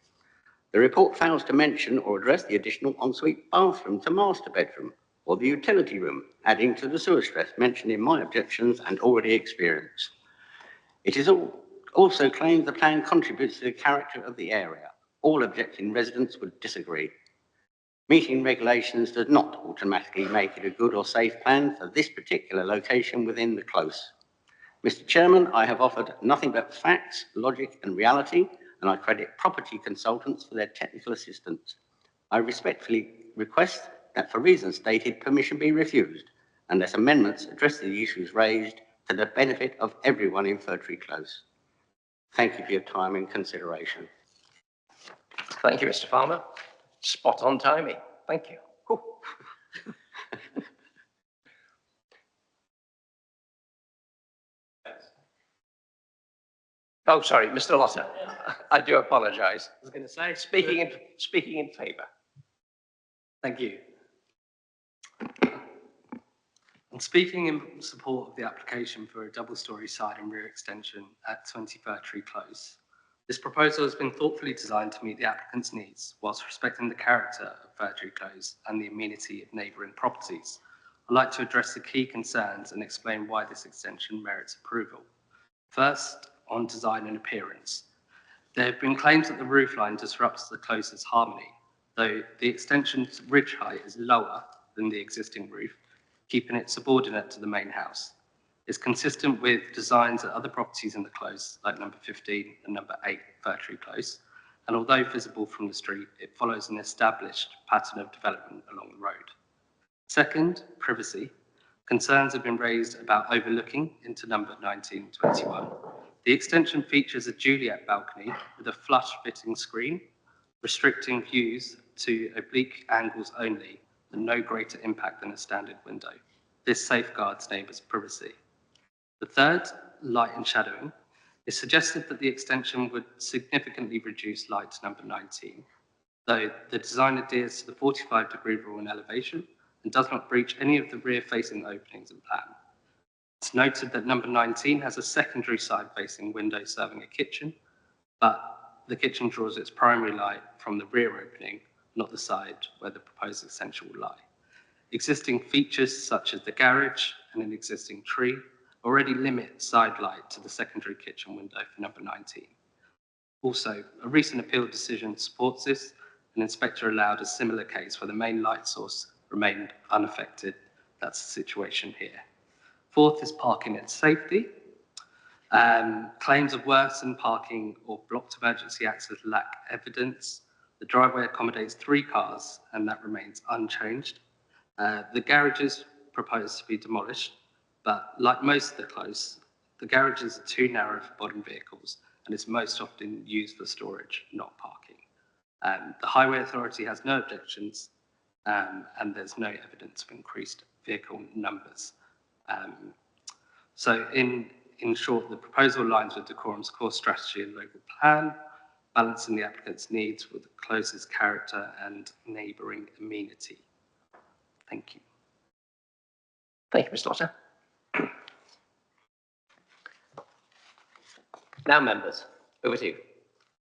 The report fails to mention or address the additional ensuite bathroom to master bedroom, or the utility room, adding to the sewer stress mentioned in my objections and already experienced. It is also claimed the plan contributes to the character of the area. All objecting residents would disagree. Meeting regulations does not automatically make it a good or safe plan for this particular location within the close. Mr. Chairman, I have offered nothing but facts, logic and reality, and I credit property consultants for their technical assistance. I respectfully request that for reasons stated, permission be refused, unless amendments address the issues raised to the benefit of everyone in Fir Tree Close. Thank you for your time and consideration. Thank you, Mr. Farmer. Spot on timing. Thank you. Cool. Oh, sorry, Mr. Lotter. I do apologise. I was going to say, speaking in favour. Thank you. I'm speaking in support of the application for a double-storey side and rear extension at 20 Fir Tree Close. This proposal has been thoughtfully designed to meet the applicant's needs whilst respecting the character of Fir Tree Close and the amenity of neighbouring properties. I'd like to address the key concerns and explain why this extension merits approval. First, on design and appearance. There have been claims that the roofline disrupts the close's harmony, though the extension's ridge height is lower than the existing roof, keeping it subordinate to the main house. It's consistent with designs at other properties in the close, like number 15 and number 8 Fir Tree Close, and although visible from the street, it follows an established pattern of development along the road. Second, privacy. Concerns have been raised about overlooking into number 1921. The extension features a Juliet balcony with a flush-fitting screen, restricting views to oblique angles only and no greater impact than a standard window. This safeguards neighbours' privacy. The third, light and shadowing. It's suggested that the extension would significantly reduce light to number 19. though the design adheres to the 45-degree rule in elevation and does not breach any of the rear-facing openings in plan. It's noted that number 19 has a secondary side-facing window serving a kitchen, but the kitchen draws its primary light from the rear opening, not the side where the proposed extension will lie. Existing features such as the garage and an existing tree already limit side light to the secondary kitchen window for number 19. Also, a recent appeal decision supports this. An inspector allowed a similar case where the main light source remained unaffected. That's the situation here. Fourth is parking and safety. Claims of worsened parking or blocked emergency access lack evidence. The driveway accommodates 3 cars and that remains unchanged. The garage is proposed to be demolished, but like most of the close, the garages are too narrow for modern vehicles and is most often used for storage, not parking. The Highway Authority has no objections and there's no evidence of increased vehicle numbers. So in short, the proposal aligns with Decorum's core strategy and local plan, balancing the applicant's needs with the closest character and neighbouring amenity. Thank you. Thank you, Mr. Lotter. Now, members, over to you.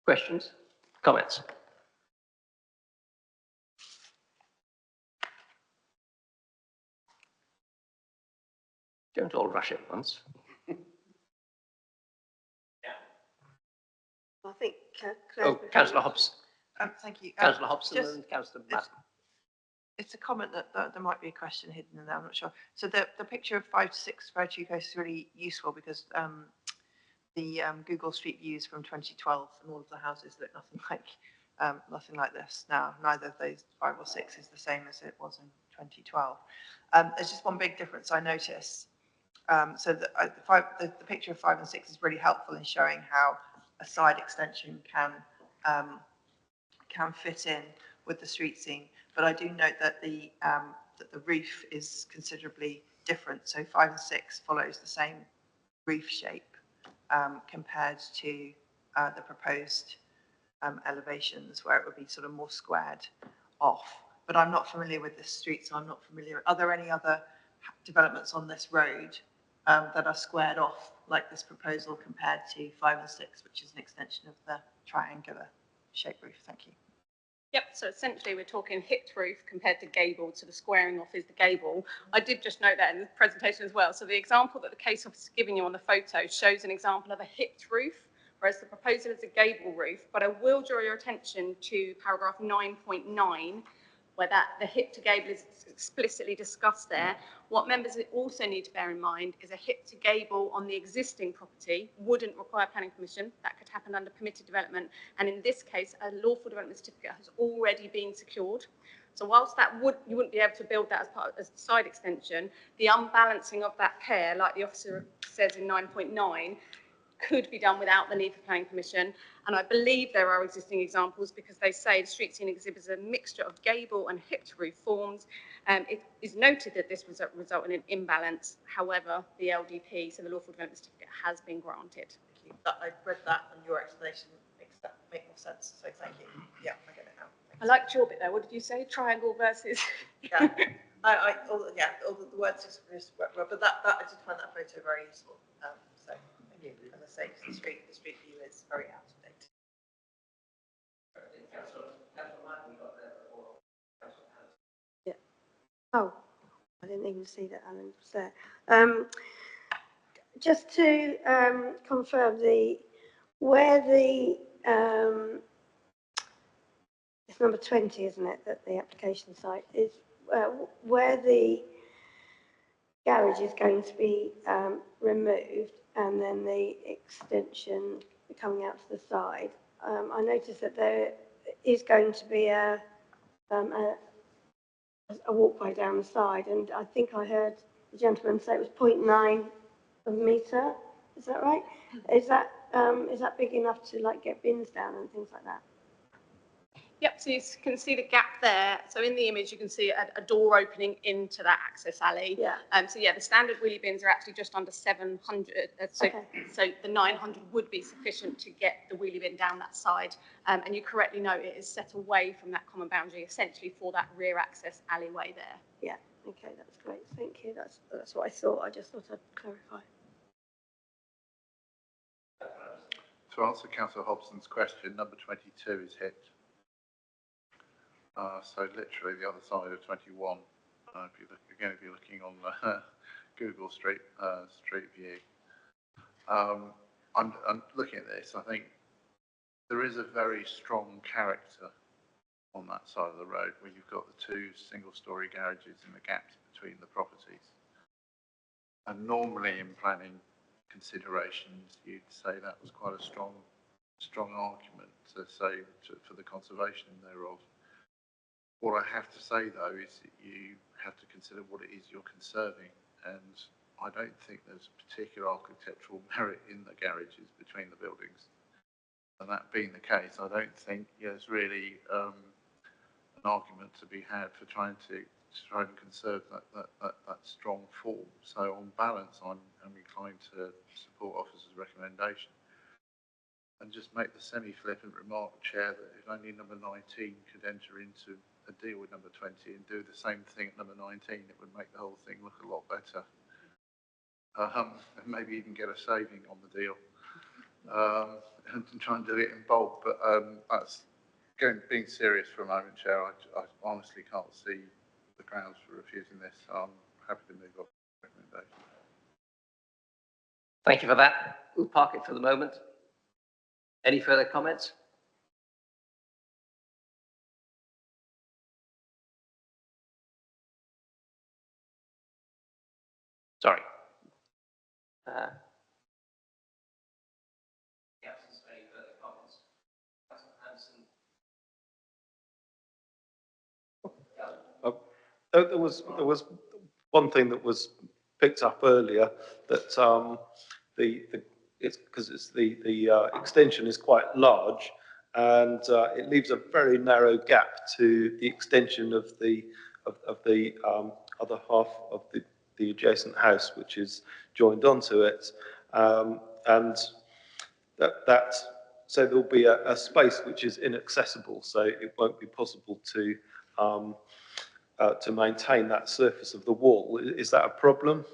Questions, comments? Don't all rush at once. I think Councillor Hobson. Thank you. Councillor Hobson and Councillor Madden. It's a comment that there might be a question hidden in there, I'm not sure. So the picture of 5 to 6 Fairtree Coast is really useful because the Google Street Views from 2012 and all of the houses look nothing like this now. Neither of those 5 or 6 is the same as it was in 2012. There's just one big difference I noticed. So the picture of 5 and 6 is really helpful in showing how a side extension can fit in with the street scene. But I do note that the roof is considerably different. So 5 and 6 follows the same roof shape compared to the proposed elevations where it would be sort of more squared off. But I'm not familiar with this street, so I'm not familiar. Are there any other developments on this road that are squared off like this proposal compared to 5 and 6, which is an extension of the triangular shape roof? Thank you. Yep, so essentially we're talking hipped roof compared to gable, so the squaring off is the gable. I did just note that in the presentation as well. So the example that the case officer is giving you on the photo shows an example of a hipped roof, whereas the proposal is a gable roof. But I will draw your attention to paragraph 9.9, where the hip to gable is explicitly discussed there. What members also need to bear in mind is a hip to gable on the existing property wouldn't require planning permission. That could happen under permitted development. And in this case, a lawful development certificate has already been secured. So whilst you wouldn't be able to build that as a side extension, the unbalancing of that pair, like the officer says in 9.9, could be done without the need for planning permission. And I believe there are existing examples because they say the street scene exhibits a mixture of gable and hipped roof forms. It is noted that this would result in an imbalance. However, the LDP, so the lawful development certificate, has been granted. Thank you. I read that and your explanation makes more sense. So thank you. Yeah, I get it now. I liked your bit there. What did you say? Triangle versus. Yeah, all the words just but I just find that photo very useful. So thank you. As I say, the street view is very out of date. Yeah. Oh, I didn't even see that Alan was there. Just to confirm where the it's number 20, isn't it, that the application site is where the garage is going to be removed and then the extension coming out to the side. I noticed that there is going to be a walkway down the side, and I think I heard the gentleman say it was 0.9 of a metre. Is that right? Is that big enough to like get bins down and things like that? Yep, so you can see the gap there. So in the image, you can see a door opening into that access alley. Yeah. So yeah, the standard wheelie bins are actually just under 700. So the 900 would be sufficient to get the wheelie bin down that side. And you correctly note it is set away from that common boundary, essentially for that rear access alleyway there. Yeah, okay, that's great. Thank you. That's what I thought. I just thought I'd clarify. To answer Councillor Hobson's question, number 22 is hit. So literally the other side of 21. If you're looking on the Google Street View. I'm looking at this. I think there is a very strong character on that side of the road where you've got the two single-storey garages and the gaps between the properties. And normally in planning considerations, you'd say that was quite a strong argument to say for the conservation thereof. What I have to say, though, is that you have to consider what it is you're conserving, and I don't think there's a particular architectural merit in the garages between the buildings. And that being the case, I don't think there's really an argument to be had for trying to conserve that strong form. So on balance, I'm inclined to support officer's recommendation. And just make the semi-flippant remark, Chair, that if only number 19 could enter into a deal with number 20 and do the same thing at number 19, it would make the whole thing look a lot better. And maybe even get a saving on the deal. And try and do it in bulk. But that's being serious for a moment, Chair. I honestly can't see the grounds for refusing this. I'm happy to move on to the recommendation. Thank you for that. We'll park it for the moment. Any further comments? Sorry. There was one thing that was picked up earlier that the extension is quite large, and it leaves a very narrow gap to the extension of the other half of the adjacent house, which is joined onto it, and so there'll be a space which is inaccessible, so it won't be possible to maintain that surface of the wall. Is that a problem?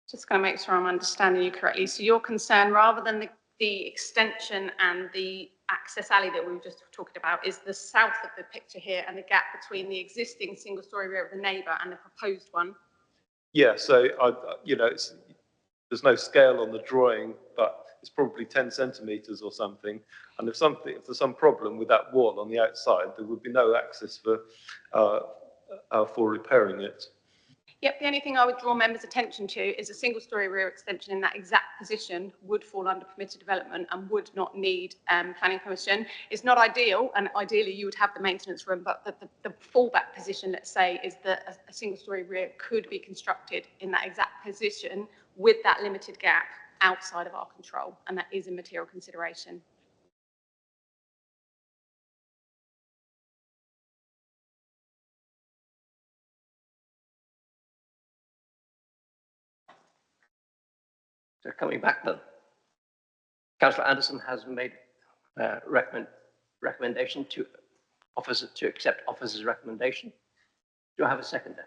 Just going to make sure I'm understanding you correctly. So your concern, rather than the extension and the access alley that we were just talking about, is the south of the picture here and the gap between the existing single-storey rear of the neighbour and the proposed one? Yeah, so there's no scale on the drawing, but it's probably 10 centimetres or something. And if there's some problem with that wall on the outside, there would be no access for repairing it. Yep, the only thing I would draw members' attention to is a single-storey rear extension in that exact position would fall under permitted development and would not need planning permission. It's not ideal, and ideally you would have the maintenance room, but the fallback position, let's say, is that a single-storey rear could be constructed in that exact position with that limited gap outside of our control, and that is a material consideration. So coming back then, Councillor Anderson has made a recommendation to accept officer's recommendation. Do I have a seconder?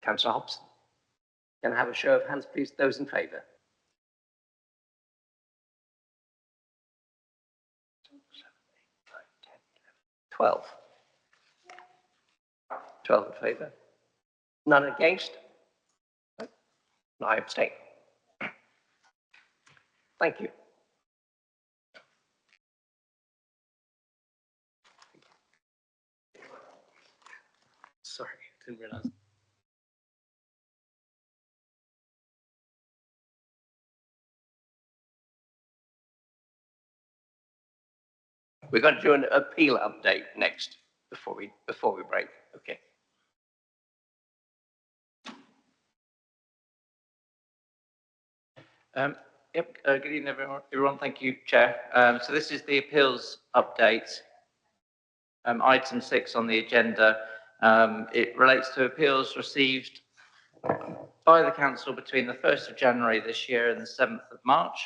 Councillor Hobson. Can I have a show of hands, please? Those in favour? 12. 12 in favour. None against? I abstain. Thank you. Sorry, didn't realise. We're going to do an appeal update next before we break. Okay. Yep, good evening, everyone. Thank you, Chair. So this is the appeals update, item 6 on the agenda. It relates to appeals received by the Council between the 1st of January this year and the 7th of March.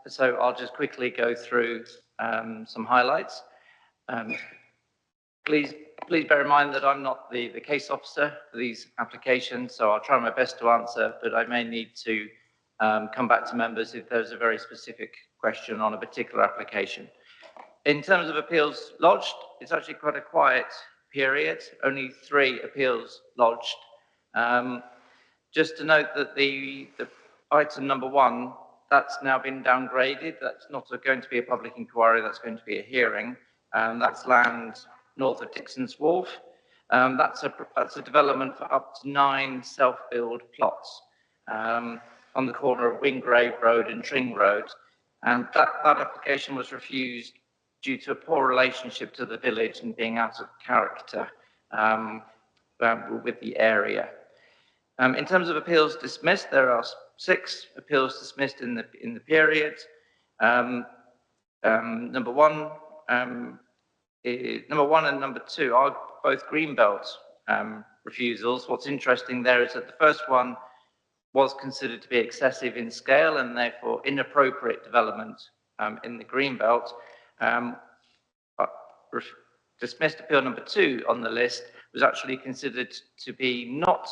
So I'll just quickly go through some highlights. Please bear in mind that I'm not the case officer for these applications, so I'll try my best to answer, but I may need to come back to members if there's a very specific question on a particular application. In terms of appeals lodged, it's actually quite a quiet period, only 3 appeals lodged. Just to note that the item number 1, that's now been downgraded. That's not going to be a public inquiry, that's going to be a hearing. That's land north of Dixon's Wharf. That's a development for up to 9 self-build plots on the corner of Wingrave Road and Tring Road. And that application was refused due to a poor relationship to the village and being out of character with the area. In terms of appeals dismissed, there are 6 appeals dismissed in the period. Number one and number 2 are both Greenbelt refusals. What's interesting there is that the first one was considered to be excessive in scale and therefore inappropriate development in the Greenbelt. Dismissed appeal number 2 on the list was actually considered to be not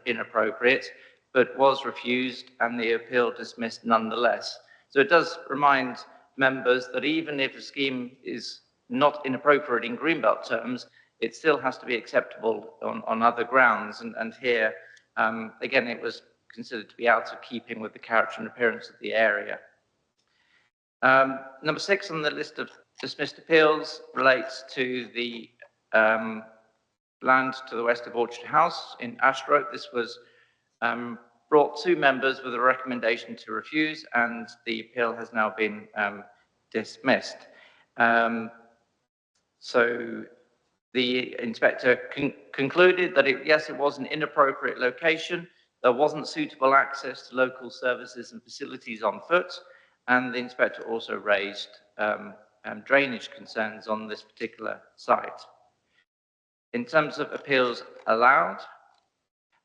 inappropriate, but was refused and the appeal dismissed nonetheless. So it does remind members that even if a scheme is not inappropriate in Greenbelt terms, it still has to be acceptable on other grounds. And here, again, it was considered to be out of keeping with the character and appearance of the area. Number 6 on the list of dismissed appeals relates to the land to the west of Orchard House in Ashgrove. This was brought to members with a recommendation to refuse, and the appeal has now been dismissed. So the inspector concluded that yes, it was an inappropriate location. There wasn't suitable access to local services and facilities on foot, and the inspector also raised drainage concerns on this particular site. In terms of appeals allowed,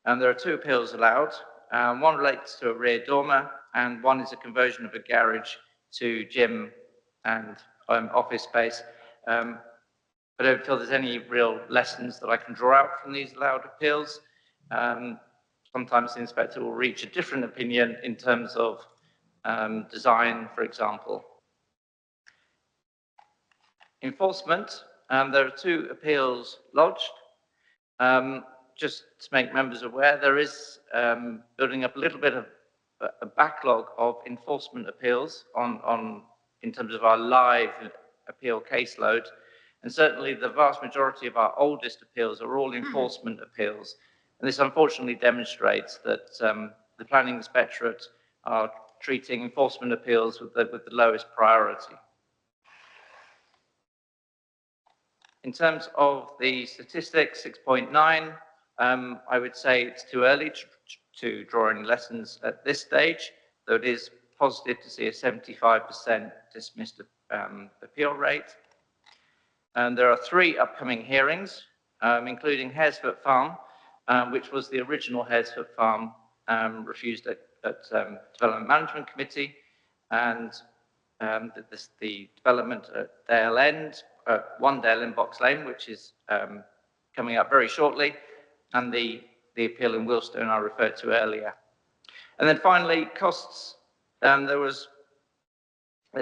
there are 2 appeals allowed. One relates to a rear dormer, and one is a conversion of a garage to gym and office space. I don't feel there's any real lessons that I can draw out from these allowed appeals. Sometimes the inspector will reach a different opinion in terms of design, for example. Enforcement, there are 2 appeals lodged. Just to make members aware, there is building up a little bit of a backlog of enforcement appeals in terms of our live appeal caseload. And certainly the vast majority of our oldest appeals are all enforcement appeals. And this unfortunately demonstrates that the Planning Inspectorate are treating enforcement appeals with the lowest priority. In terms of the statistics, 6.9, I would say it's too early to draw any lessons at this stage, though it is positive to see a 75% dismissed appeal rate. And there are 3 upcoming hearings, including Haresfoot Farm, which was the original Haresfoot Farm refused at Development Management Committee, and the development at Dale End, One Dale End Box Lane, which is coming up very shortly, and the appeal in Wilstone I referred to earlier. And then finally, costs. There's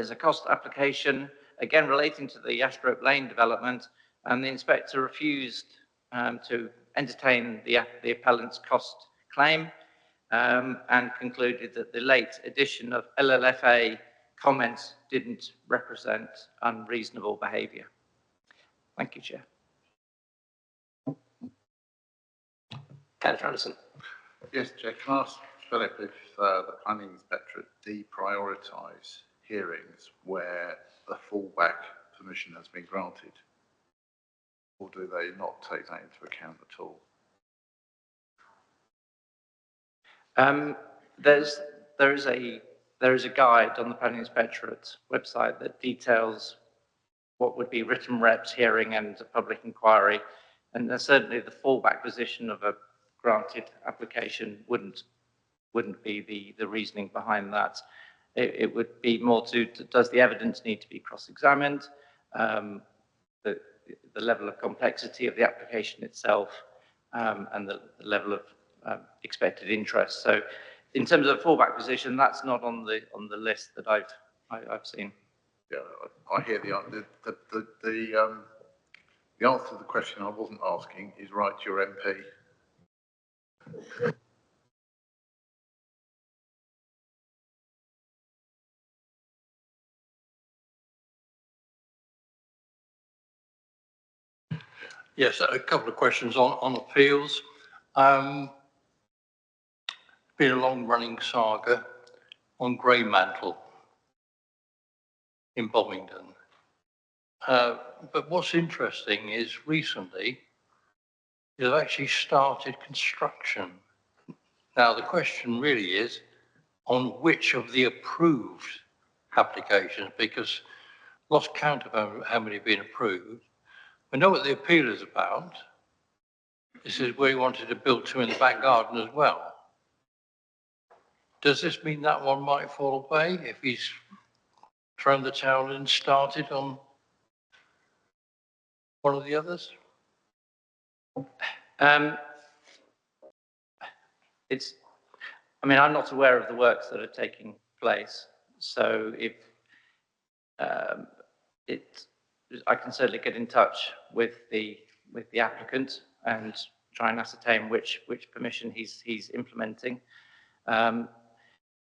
a cost application, again relating to the Ashgrove Lane development, and the inspector refused to entertain the appellant's cost claim and concluded that the late addition of LLFA comments didn't represent unreasonable behaviour. Thank you, Chair. Councillor Anderson. Yes, Chair. Can I ask Philip if the Planning Inspectorate deprioritise hearings where the fallback permission has been granted? Or do they not take that into account at all? There's there is a guide on the planning inspectorate website that details what would be written reps, hearing, and a public inquiry. And certainly the fallback position of a granted application wouldn't be the reasoning behind that. It would be more does the evidence need to be cross-examined, the level of complexity of the application itself, and the level of expected interest. So in terms of the fallback position, that's not on the list that I've seen. Yeah, I hear the answer to the question I wasn't asking is write to your MP. Yes, a couple of questions on appeals. Been a long-running saga on Grey Mantle in Bovingdon. But what's interesting is recently they've actually started construction. Now the question really is on which of the approved applications, because lost count of how many have been approved. We know what the appeal is about. This is where he wanted to build two in the back garden as well. Does this mean that one might fall away if he's thrown the towel in and started on one of the others? I'm not aware of the works that are taking place, so if I can certainly get in touch with the applicant and try and ascertain which permission he's implementing.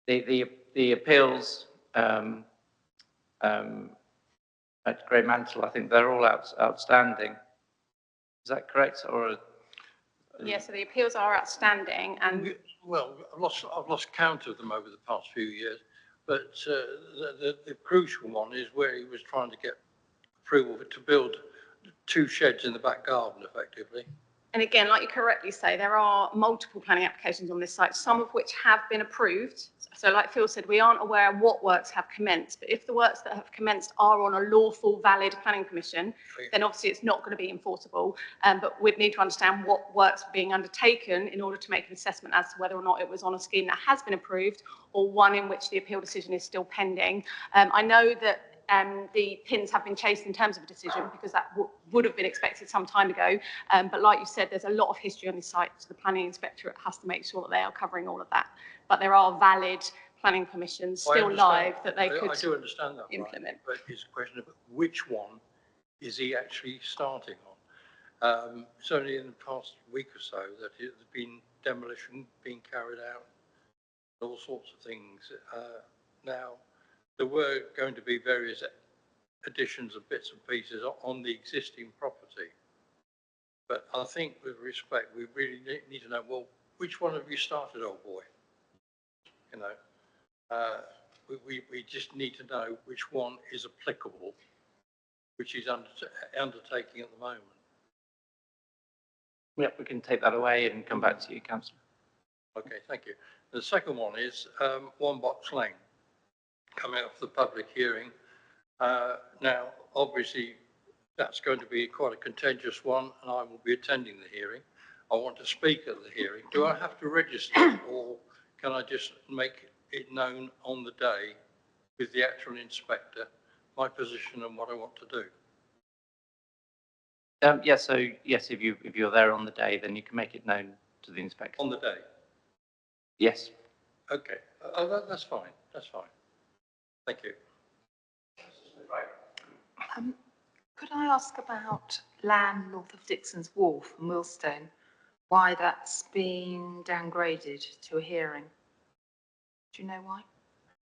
The appeals at Grey Mantle, I think they're all outstanding. Is that correct? Or yeah, so the appeals are outstanding, and well, I've lost count of them over the past few years, but the crucial one is where he was trying to get approval to build two sheds in the back garden, effectively. and again, like you correctly say, there are multiple planning applications on this site, some of which have been approved. So like Phil said, we aren't aware of what works have commenced, but if the works that have commenced are on a lawful, valid planning permission, then obviously it's not going to be enforceable. But we'd need to understand what works are being undertaken in order to make an assessment as to whether or not it was on a scheme that has been approved or one in which the appeal decision is still pending. I know that the pins have been chased in terms of a decision because that would have been expected some time ago. But like you said, there's a lot of history on this site, so the planning inspectorate has to make sure that they are covering all of that. But there are valid planning permissions still live that they could I do understand that, implement. right, but it's a question of which one is he actually starting on. Certainly in the past week or so that there's been demolition being carried out, all sorts of things. Now, there were going to be various additions of bits and pieces on the existing property. But I think with respect, we really need to know, well, which one have you started, old boy? You know, we just need to know which one is applicable, which is undertaking at the moment. Yep, we can take that away and come back to you, Councillor. Okay, thank you. The second one is One Box Lane, coming up for the public hearing. Now, obviously, that's going to be quite a contentious one, and I will be attending the hearing. I want to speak at the hearing. Do I have to register, or can I just make it known on the day with the actual inspector, my position and what I want to do? Yes, so yes, if you're there on the day, then you can make it known to the inspector. On the day? Yes. Okay. That's fine. That's fine. Thank you. Could I ask about land north of Dixon's Wharf and Millstone, why that's been downgraded to a hearing? Do you know why?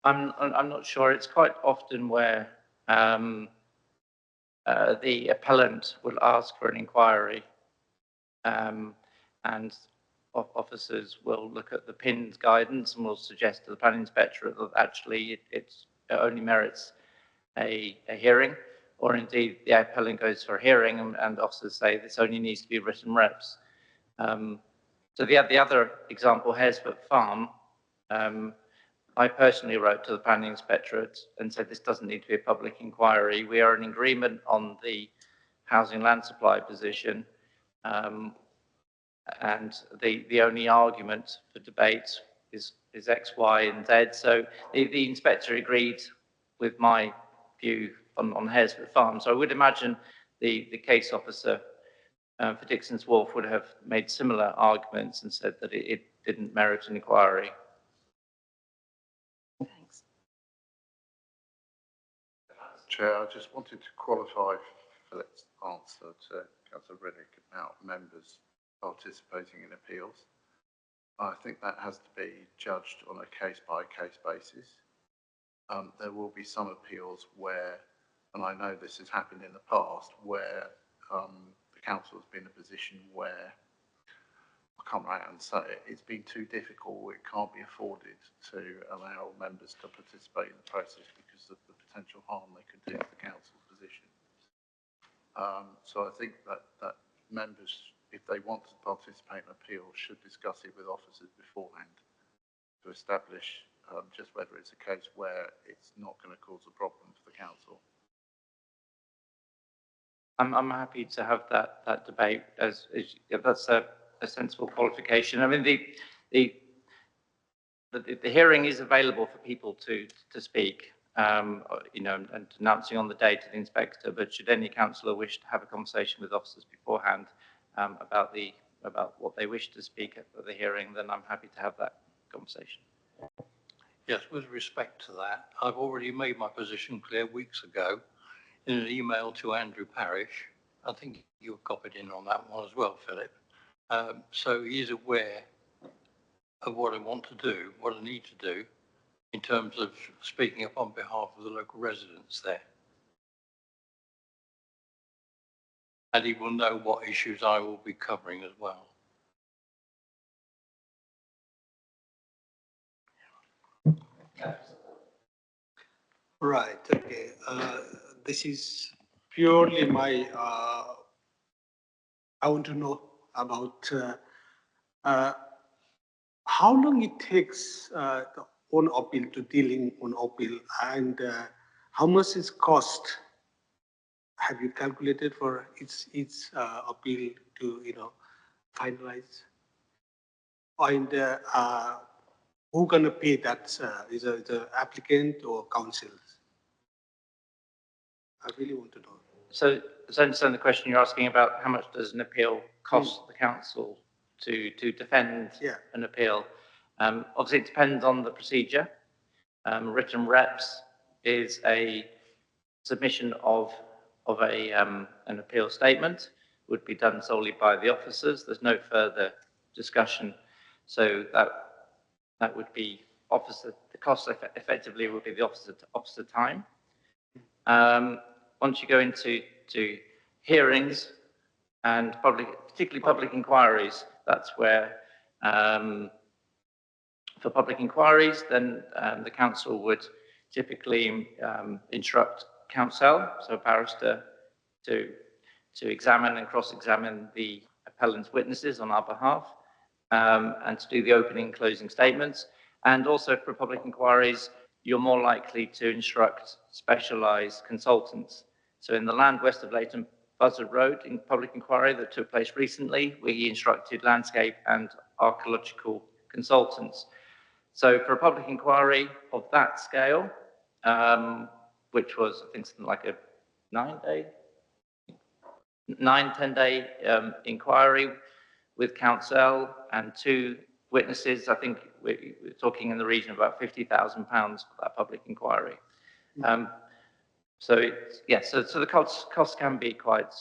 I'm not sure. It's quite often where the appellant will ask for an inquiry, and officers will look at the PIN's guidance and will suggest to the planning inspector that actually it only merits a hearing, or indeed the appellant goes for a hearing and officers say this only needs to be written reps. So the other example, Haresford Farm, I personally wrote to the planning inspectorate and said this doesn't need to be a public inquiry. We are in agreement on the housing land supply position, and the only argument for debate is X, Y, and Z. So the inspector agreed with my view on Haresford Farm. So I would imagine the case officer for Dixon's Wharf would have made similar arguments and said that it didn't merit an inquiry. Thanks. Chair, I just wanted to qualify Philip's answer to Councillor Riddick about members participating in appeals. I think that has to be judged on a case-by-case basis. There will be some appeals where, and I know this has happened in the past, where the council has been in a position where, I can't write and say it, it's been too difficult, it can't be afforded to allow members to participate in the process because of the potential harm they could do to the council's position. So I think that members, if they want to participate in appeal, should discuss it with officers beforehand to establish just whether it's a case where it's not going to cause a problem for the council. I'm happy to have that debate as if that's a sensible qualification. I mean, the hearing is available for people to speak, you know, and announcing on the day to the inspector. But should any councillor wish to have a conversation with officers beforehand about what they wish to speak at the hearing, then I'm happy to have that conversation. Yes, with respect to that, I've already made my position clear weeks ago in an email to Andrew Parish. I think you were copied in on that one as well, Philip. So he is aware of what I want to do, what I need to do in terms of speaking up on behalf of the local residents there. And he will know what issues I will be covering as well. Right, okay. This is purely my, I want to know about how long it takes the on appeal to dealing on appeal, and how much is cost? Have you calculated for each appeal to, you know, finalize? And who gonna pay that? Is it the applicant or councils? I really want to know. So I understand the question you're asking about how much does an appeal cost the council to defend an appeal. Obviously, it depends on the procedure. Written reps is a submission of an appeal statement, would be done solely by the officers. There's no further discussion. So that would be officer, the cost effectively would be the officer time. Once you go into hearings and particularly public inquiries, that's where for public inquiries, then the council would typically instruct counsel, so a barrister, to examine and cross-examine the appellant's witnesses on our behalf, and to do the opening and closing statements. And also for public inquiries, you're more likely to instruct specialised consultants. So in the land west of Leighton Buzzard Road in public inquiry that took place recently, we instructed landscape and archaeological consultants. So for a public inquiry of that scale, which was, I think, something like a 10-day inquiry with counsel and 2 witnesses, I think we're talking in the region of about £50,000 for that public inquiry. So the costs can be quite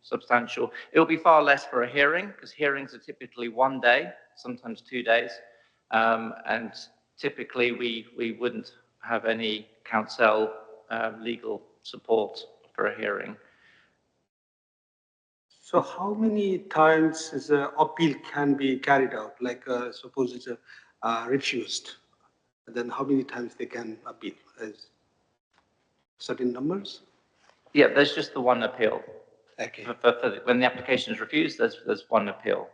substantial. It will be far less for a hearing, because hearings are typically 1 day, sometimes 2 days, and typically we wouldn't have any counsel legal support for a hearing. So how many times is an appeal can be carried out? Like suppose it's refused, then how many times they can appeal? As certain numbers? Yeah, there's just the one appeal. Okay. When the application is refused, there's one appeal.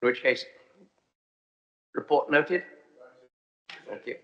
In which case, report noted. Thank you.